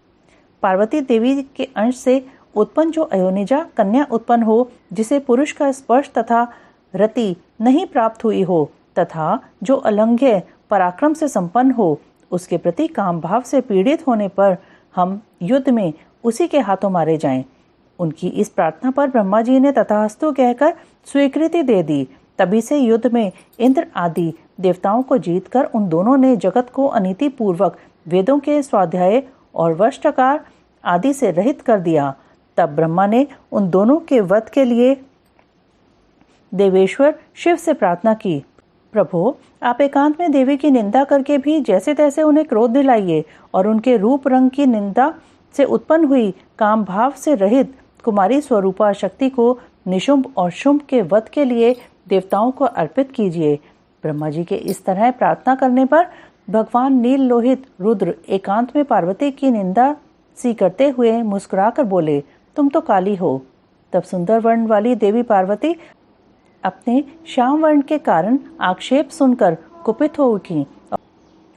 पार्वती देवी के अंश से उत्पन्न जो अयोनिजा कन्या उत्पन्न हो, जिसे पुरुष का स्पर्श तथा रति नहीं प्राप्त हुई हो तथा जो अलंघ्य पराक्रम से संपन्न हो, उसके प्रति काम भाव से पीड़ित होने पर हम युद्ध में उसी के हाथों मारे जाएं। उनकी इस प्रार्थना पर ब्रह्मा जी ने तथास्तु कहकर स्वीकृति दे दी। तभी से युद्ध में इंद्र आदि देवताओं को जीतकर उन दोनों ने जगत को अनीति पूर्वक वेदों के स्वाध्याय और वष्ट्रकार आदि से रहित कर दिया। तब ब्रह्मा ने उन दोनों के वध के लिए देवेश्वर शिव से प्रार्थना की, प्रभो, आप एकांत में देवी की निंदा करके भी जैसे तैसे उन्हें क्रोध दिलाइए और उनके रूप रंग की निंदा से उत्पन्न हुई काम भाव से रहित कुमारी स्वरूपा शक्ति को निशुंभ और शुंभ के वध के लिए देवताओं को अर्पित कीजिए। ब्रह्मा जी के इस तरह प्रार्थना करने पर भगवान नील लोहित रुद्र एकांत में पार्वती की निंदा सी करते हुए मुस्कुराकर बोले, तुम तो काली हो। तब सुंदर वर्ण वाली देवी पार्वती अपने श्याम वर्ण के कारण आक्षेप सुनकर कुपित हो उठी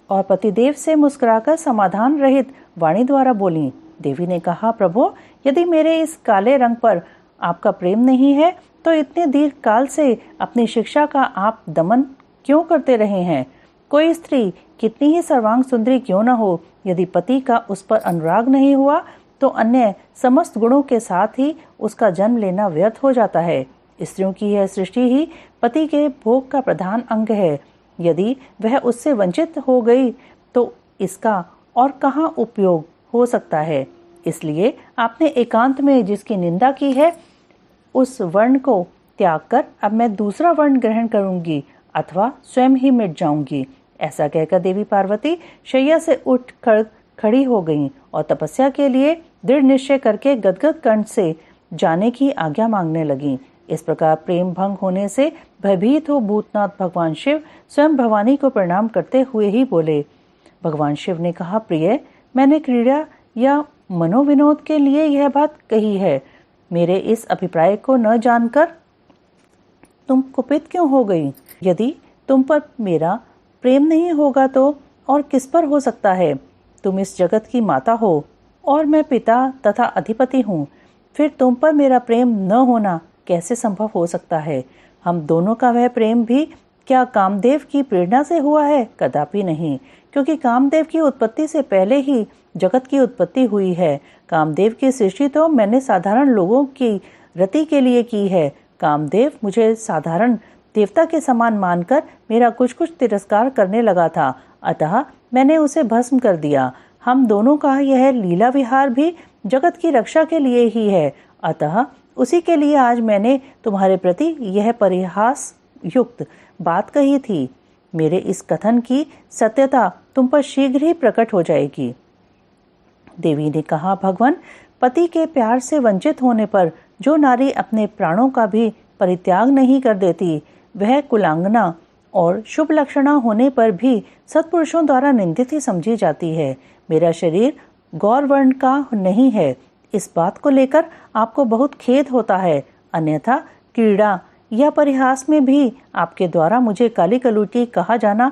और पतिदेव से मुस्कुराकर समाधान रहित वाणी द्वारा बोली। देवी ने कहा, प्रभु, यदि मेरे इस काले रंग पर आपका प्रेम नहीं है तो इतने दीर्घ काल से अपनी शिक्षा का आप दमन क्यों करते रहे हैं? कोई स्त्री कितनी ही सर्वांग सुंदरी क्यों न हो, यदि पति का उस पर अनुराग नहीं हुआ तो अन्य समस्त गुणों के साथ ही उसका जन्म लेना व्यर्थ हो जाता है। स्त्रियों की यह सृष्टि ही पति के भोग का प्रधान अंग है। यदि वह उससे वंचित हो गई तो इसका और कहाँ उपयोग हो सकता है। इसलिए आपने एकांत में जिसकी निंदा की है उस वर्ण को त्याग कर अब मैं दूसरा वर्ण ग्रहण करूंगी अथवा स्वयं ही मिट जाऊंगी। ऐसा कहकर देवी पार्वती शैया से उठ खड़ी हो गईं और तपस्या के लिए दृढ़ निश्चय करके गदगद कंठ से जाने की आज्ञा मांगने लगीं। इस प्रकार प्रेम भंग होने से भयभीत हो भूतनाथ भगवान शिव स्वयं भवानी को प्रणाम करते हुए ही बोले। भगवान शिव ने कहा, प्रिय, मैंने क्रीड़ा या मनोविनोद के लिए यह बात कही है। मेरे इस अभिप्राय को न जानकर तुम कुपित क्यों हो गई? यदि तुम पर मेरा प्रेम नहीं होगा तो और किस पर हो सकता है? तुम इस जगत की माता हो और मैं पिता तथा अधिपति हूँ। फिर तुम पर मेरा प्रेम न होना कैसे संभव हो सकता है? हम दोनों का वह प्रेम भी क्या कामदेव की प्रेरणा से हुआ है? कदापि नहीं, क्योंकि कामदेव की उत्पत्ति से पहले ही जगत की उत्पत्ति हुई है। कामदेव की सृष्टि तो मैंने साधारण लोगों की रति के लिए की है। कामदेव मुझे साधारण देवता के समान मानकर मेरा कुछ कुछ तिरस्कार करने लगा था, अतः मैंने उसे भस्म कर दिया। हम दोनों का यह लीला विहार भी जगत की रक्षा के लिए ही है, अतः उसी के लिए आज मैंने तुम्हारे प्रति यह परिहास युक्त बात कही थी। मेरे इस कथन की सत्यता तुम पर शीघ्र ही प्रकट हो जाएगी। देवी ने कहा, भगवान, पति के प्यार से वंचित होने पर जो नारी अपने प्राणों का भी परित्याग नहीं कर देती, वह कुलांगना और शुभ लक्षणा होने पर भी सत्पुरुषों द्वारा निंदित ही समझी जाती है। मेरा शरीर गौर वर्ण का नहीं है, इस बात को लेकर आपको बहुत खेद होता है। अन्यथा क्रीड़ा या परिहास में भी आपके द्वारा मुझे काली कलूटी कहा जाना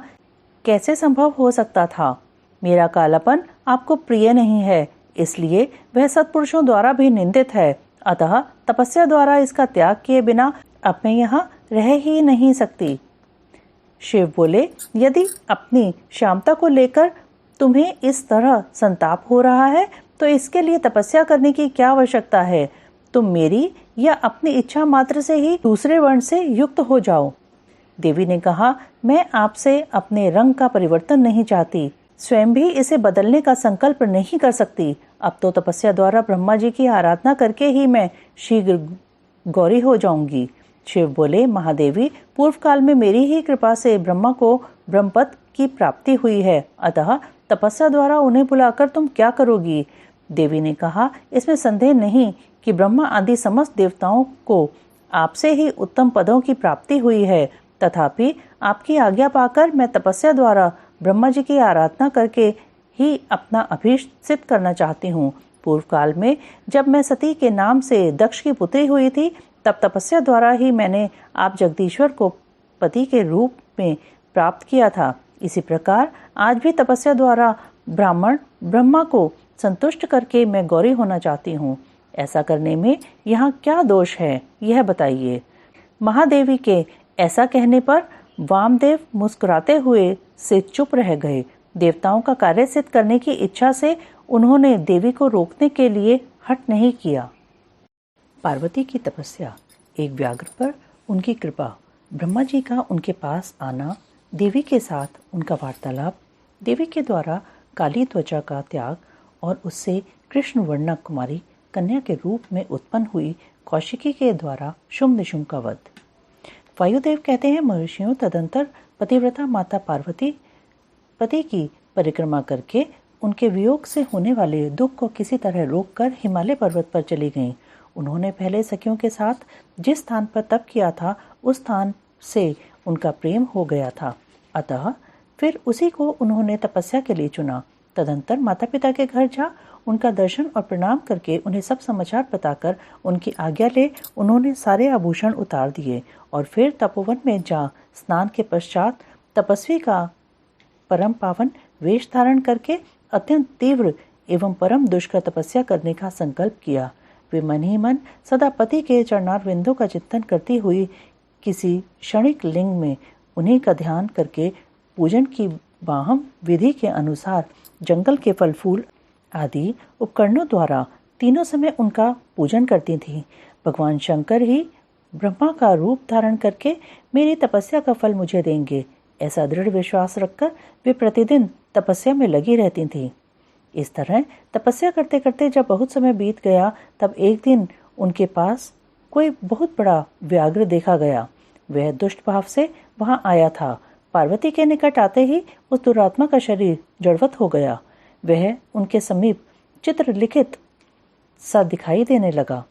कैसे संभव हो सकता था? मेरा कालापन आपको प्रिय नहीं है, इसलिए वह सत्पुरुषों द्वारा भी निंदित है। अतः तपस्या द्वारा इसका त्याग किए बिना अब मैं यहाँ रह ही नहीं सकती। शिव बोले, यदि अपनी श्यामता को लेकर तुम्हें इस तरह संताप हो रहा है तो इसके लिए तपस्या करने की क्या आवश्यकता है? तुम मेरी या अपनी इच्छा मात्र से ही दूसरे वर्ण से युक्त हो जाओ। देवी ने कहा, मैं आपसे अपने रंग का परिवर्तन नहीं चाहती, स्वयं भी इसे बदलने का संकल्प नहीं कर सकती। अब तो तपस्या द्वारा ब्रह्मा जी की आराधना करके ही मैं शीघ्र गौरी हो जाऊंगी। शिव बोले, महादेवी, पूर्व काल में मेरी ही कृपा से ब्रह्मा को ब्रह्मपद की प्राप्ति हुई है, अतः तपस्या द्वारा उन्हें बुलाकर तुम क्या करोगी? देवी ने कहा, इसमें संदेह नहीं कि ब्रह्मा आदि समस्त देवताओं को आपसे ही उत्तम पदों की प्राप्ति हुई है। तथापि आपकी आज्ञा पाकर मैं तपस्या द्वारा ब्रह्मा जी की आराधना करके ही अपना अभीष्ट सिद्ध करना चाहती हूँ। पूर्व काल में जब मैं सती के नाम से दक्ष की पुत्री हुई थी, तब तपस्या द्वारा ही मैंने आप जगदीश्वर को पति के रूप में प्राप्त किया था। इसी प्रकार आज भी तपस्या द्वारा ब्राह्मण ब्रह्मा को संतुष्ट करके मैं गौरी होना चाहती हूँ। ऐसा करने में यहाँ क्या दोष है, यह बताइए। महादेवी के ऐसा कहने पर वामदेव मुस्कुराते हुए से चुप रह गए। देवताओं का कार्य सिद्ध करने की इच्छा से उन्होंने देवी को रोकने के लिए हट नहीं किया। पार्वती की तपस्या, एक व्याघ्र पर उनकी कृपा, ब्रह्मा जी का उनके पास आना, देवी के साथ उनका वार्तालाप, देवी के द्वारा काली त्वचा का त्याग और उससे कृष्ण वर्णा कुमारी कन्या के रूप में उत्पन्न हुई कौशिकी के द्वारा शुंभ निशुंभ का वध। वायुदेव कहते हैं, महर्षियों, तदंतर पतिव्रता माता पार्वती पति की परिक्रमा करके उनके वियोग से होने वाले दुख को किसी तरह रोककर हिमालय पर्वत पर चली गईं। उन्होंने पहले सखियों के साथ जिस स्थान पर तप किया था उस स्थान से उनका प्रेम हो गया था, अतः फिर उसी को उन्होंने तपस्या के लिए चुना। तदंतर माता पिता के घर जा उनका दर्शन और प्रणाम करके उन्हें सब समाचार बताकर उनकी आज्ञा ले उन्होंने सारे आभूषण उतार दिए और फिर तपोवन में जा स्नान के पश्चात तपस्वी का परम पावन वेश धारण करके अत्यंत तीव्र एवं परम दुष्कर तपस्या करने का संकल्प किया। वे मन ही मन सदा पति के चरणारविंदों का चिंतन करती हुई किसी क्षणिक लिंग में उन्हीं का ध्यान करके पूजन की बाहम विधि के अनुसार जंगल के फल फूल आदि उपकरणों द्वारा तीनों समय उनका पूजन करती थी। भगवान शंकर ही ब्रह्मा का रूप धारण करके मेरी तपस्या का फल मुझे देंगे, ऐसा दृढ़ विश्वास रखकर वे प्रतिदिन तपस्या में लगी रहती थीं। इस तरह तपस्या करते करते जब बहुत समय बीत गया, तब एक दिन उनके पास कोई बहुत बड़ा व्याघ्र देखा गया। वह दुष्ट भाव से वहां आया था। पार्वती के निकट आते ही उस दुरात्मा का शरीर जड़वत हो गया। वह उनके समीप चित्र लिखित सा दिखाई देने लगा।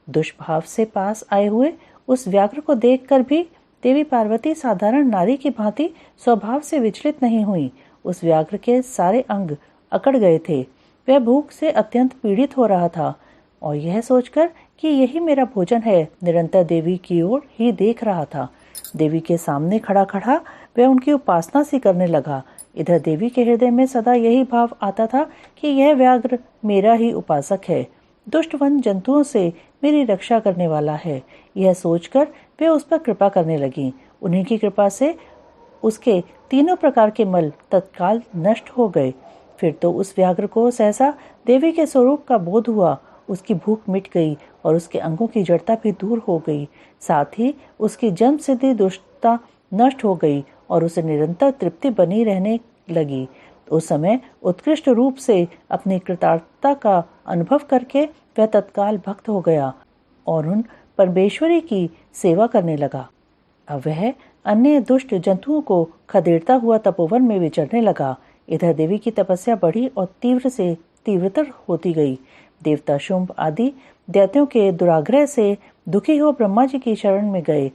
दुष्भाव से पास आए हुए उस व्याघ्र को देखकर भी देवी पार्वती साधारण नारी की भांति स्वभाव से विचलित नहीं हुई। उस व्याघ्र के सारे अंग अकड़ गए थे। वह भूख से अत्यंत पीड़ित हो रहा था और यह सोचकर कि यही मेरा भोजन है, निरंतर देवी की ओर ही देख रहा था। देवी के सामने खड़ा खड़ा वह उनकी उपासना सी करने लगा। इधर देवी के हृदय में सदा यही भाव आता था कि यह व्याघ्र मेरा ही उपासक है, दुष्ट वन जंतुओं से मेरी रक्षा करने वाला है। यह सोचकर वे उस पर कृपा करने लगी। उन्हीं की कृपा से उसके तीनों प्रकार के मल तत्काल नष्ट हो गए। फिर तो उस व्याघ्र को सहसा देवी के स्वरूप का बोध हुआ। उसकी भूख मिट गई और उसके अंगों की जड़ता भी दूर हो गई। साथ ही उसकी जन्म सिद्धि दुष्टता नष्ट हो गई और उसे निरंतर तृप्ति बनी रहने लगी। उस समय उत्कृष्ट रूप से अपनी कृतार्थता का अनुभव करके वह तत्काल भक्त हो गया और उन परमेश्वरी की सेवा करने लगा। अब वह अन्य दुष्ट जंतुओं को खदेड़ता हुआ तपोवन में विचरने लगा। इधर देवी की तपस्या बढ़ी और तीव्र से तीव्रतर होती गई। देवता शुंभ आदि दैत्यों के दुराग्रह से दुखी हो ब्रह्मा जी की शरण में गए।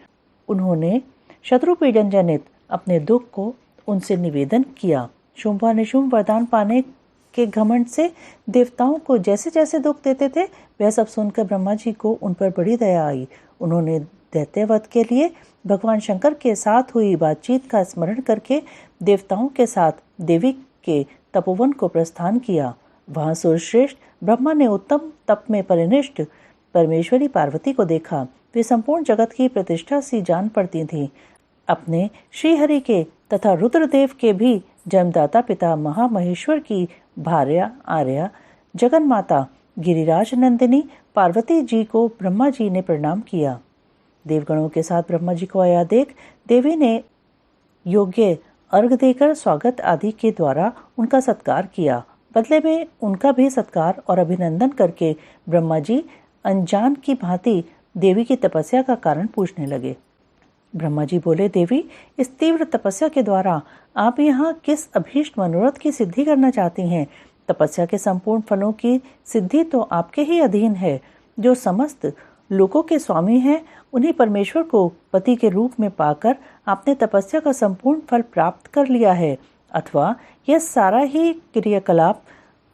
उन्होंने शत्रु पीड़न जनित अपने दुख को उनसे निवेदन किया। शुंभ व निशुंभ वरदान पाने के घमंड से देवताओं को जैसे जैसे दुख देते थे, वह सब सुनकर ब्रह्मा जी को उन पर बड़ी दया आई। उन्होंने दैत्यवध के लिए भगवान शंकर के साथ हुई बातचीत का स्मरण करके देवताओं के साथ देवी के तपोवन को प्रस्थान किया। वहां सूर्यश्रेष्ठ ब्रह्मा ने उत्तम तप में परिनिष्ठ परमेश्वरी पार्वती को देखा। वे संपूर्ण जगत की प्रतिष्ठा सी जान पड़ती थीं। अपने श्रीहरि के तथा रुद्रदेव के भी जन्मदाता पिता महामहेश्वर की भार्या आर्या जगन माता गिरिराज नंदिनी पार्वती जी को ब्रह्मा जी ने प्रणाम किया। देवगणों के साथ ब्रह्मा जी को आया देख देवी ने योग्य अर्घ देकर स्वागत आदि के द्वारा उनका सत्कार किया। बदले में उनका भी सत्कार और अभिनंदन करके ब्रह्मा जी अनजान की भांति देवी की तपस्या का कारण पूछने लगे। ब्रह्मा जी बोले, देवी, इस तीव्र तपस्या के द्वारा आप यहाँ किस अभीष्ट मनोरथ की सिद्धि करना चाहती हैं? तपस्या के संपूर्ण फलों की सिद्धि तो आपके ही अधीन है। जो समस्त लोकों के स्वामी हैं, उन्हीं परमेश्वर को पति के रूप में पाकर आपने तपस्या का संपूर्ण फल प्राप्त कर लिया है, अथवा यह सारा ही क्रियाकलाप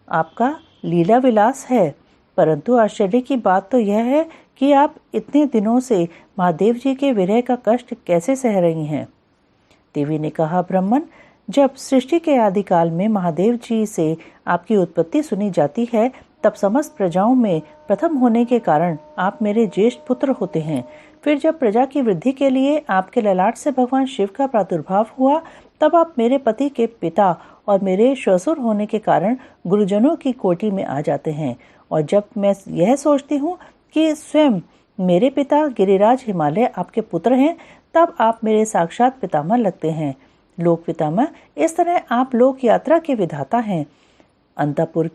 आपका लीला विलास है। परंतु आश्चर्य की बात तो यह है कि आप इतने दिनों से महादेव जी के विरह का कष्ट कैसे सह रही हैं? देवी ने कहा, ब्राह्मण, जब सृष्टि के आदिकाल में महादेव जी से आपकी उत्पत्ति सुनी जाती है, तब समस्त प्रजाओं में प्रथम होने के कारण आप मेरे ज्येष्ठ पुत्र होते हैं। फिर जब प्रजा की वृद्धि के लिए आपके ललाट से भगवान शिव का प्रादुर्भाव हुआ, तब आप मेरे पति के पिता और मेरे श्वशुर होने के कारण गुरुजनों की कोटि में आ जाते हैं। और जब मैं यह सोचती हूँ कि स्वयं मेरे पिता गिरिराज हिमालय आपके पुत्र हैं, तब आप मेरे साक्षात पितामह लगते हैं। लोक पितामह, इस तरह आप लोक यात्रा के विधाता हैं। अंतपुर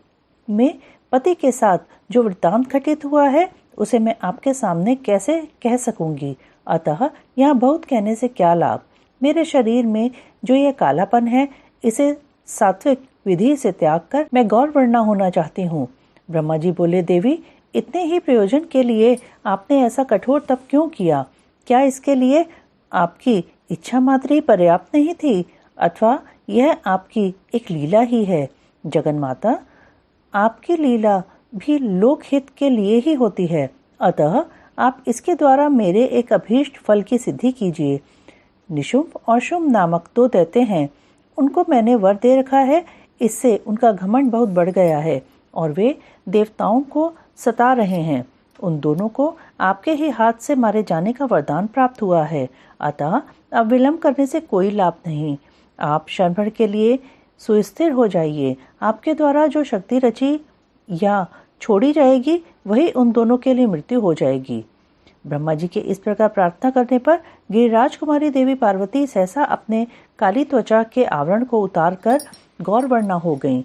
में पति के साथ जो वृत्तांत घटित हुआ है, उसे मैं आपके सामने कैसे कह सकूंगी? अतः यहाँ बहुत कहने से क्या लाभ? मेरे शरीर में जो यह कालापन है, इसे सात्विक विधि से त्याग कर मैं गौर वर्ण होना चाहती हूँ। ब्रह्मा जी बोले, देवी, इतने ही प्रयोजन के लिए आपने ऐसा कठोर तप क्यों किया? क्या इसके लिए आपकी इच्छा मात्र ही पर्याप्त नहीं थी, अथवा यह आपकी एक लीला ही है? जगन माता, आपकी लीला भी लोकहित के लिए ही होती है, अतः आप इसके द्वारा मेरे एक अभीष्ट फल की सिद्धि कीजिए। निशुंभ और शुंभ नामक दो दैत्य हैं, उनको मैंने वर दे रखा है। इससे उनका घमंड बहुत बढ़ गया है और वे देवताओं को सता रहे हैं। उन दोनों को आपके ही हाथ से मारे जाने का वरदान प्राप्त हुआ है, अतः अब विलंब करने से कोई लाभ नहीं। आप क्षण भर के लिए सुस्थिर हो जाइए। आपके द्वारा जो शक्ति रची या छोड़ी जाएगी, वही उन दोनों के लिए मृत्यु हो जाएगी। ब्रह्मा जी के इस प्रकार प्रार्थना करने पर गिरिराज कुमारी देवी पार्वती सहसा अपने काली त्वचा के आवरण को उतारकर गौरवर्णा हो गईं।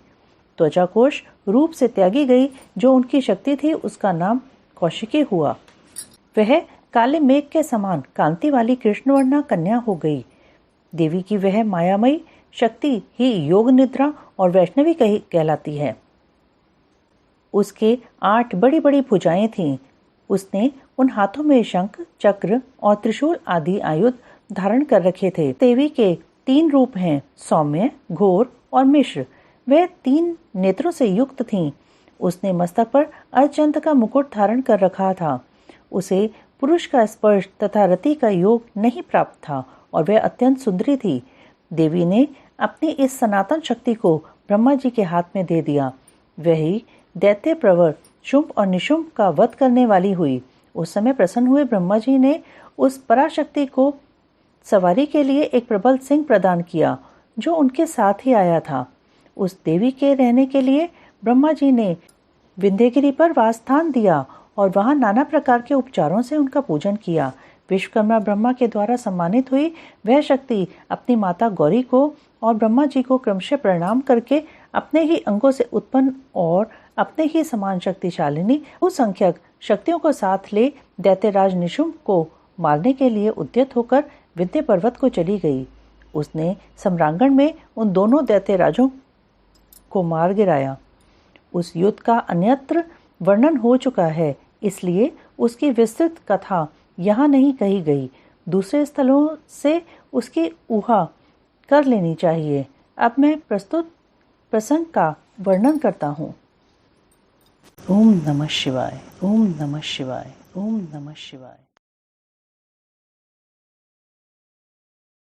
त्वचाकोश रूप से त्यागी गई। जो उनकी शक्ति थी उसका नाम कौशिकी हुआ। वह काले मेघ के समान कांति वाली कृष्णवर्णा कन्या हो गई। देवी की वह मायामयी शक्ति ही योग निद्रा और वैष्णवी कहलाती है। उसके 8 बड़ी बड़ी भुजाएं थीं। उसने उन हाथों में शंख, चक्र और त्रिशूल आदि आयुध धारण कर रखे थे। देवी के 3 रूप हैं, सौम्य, घोर और मिश्र। वह 3 नेत्रों से युक्त थीं। उसने मस्तक पर अर्धचंद्र का मुकुट धारण कर रखा था। उसे पुरुष का स्पर्श तथा रति का योग नहीं प्राप्त था और वह अत्यंत सुंदरी थी। देवी ने अपनी इस सनातन शक्ति को ब्रह्मा जी के हाथ में दे दिया। वही दैत्य प्रवर शुंभ और निशुंभ का वध करने वाली हुई। उस समय प्रसन्न हुए ब्रह्मा जी ने उस पराशक्ति को सवारी के लिए एक प्रबल सिंह प्रदान किया जो उनके साथ ही आया था। उस देवी के रहने के लिए ब्रह्मा जी ने विंध्यगिरि पर वासस्थान दिया और वहां नाना प्रकार के उपचारों से उनका पूजन किया। विश्वकर्मा ब्रह्मा के द्वारा सम्मानित हुई वह शक्ति अपनी माता गौरी को और ब्रह्मा जी को क्रमशः प्रणाम करके अपने ही अंगों से उत्पन्न और अपने ही समान शक्तिशालिनी बहुसंख्यक शक्तियों को साथ ले दैत्यराज निशुंभ को मारने के लिए उद्यत होकर विंध्य पर्वत को चली गई। उसने सम्रांगण में उन दोनों दैत्यराजों को मार गिराया। उस युद्ध का अन्यत्र वर्णन हो चुका है, इसलिए उसकी विस्तृत कथा यहाँ नहीं कही गई। दूसरे स्थलों से उसकी ऊहा कर लेनी चाहिए। अब मैं प्रस्तुत प्रसंग का वर्णन करता हूँ। ओम नमः शिवाय, ओम नमः शिवाय, ओम नमः शिवाय।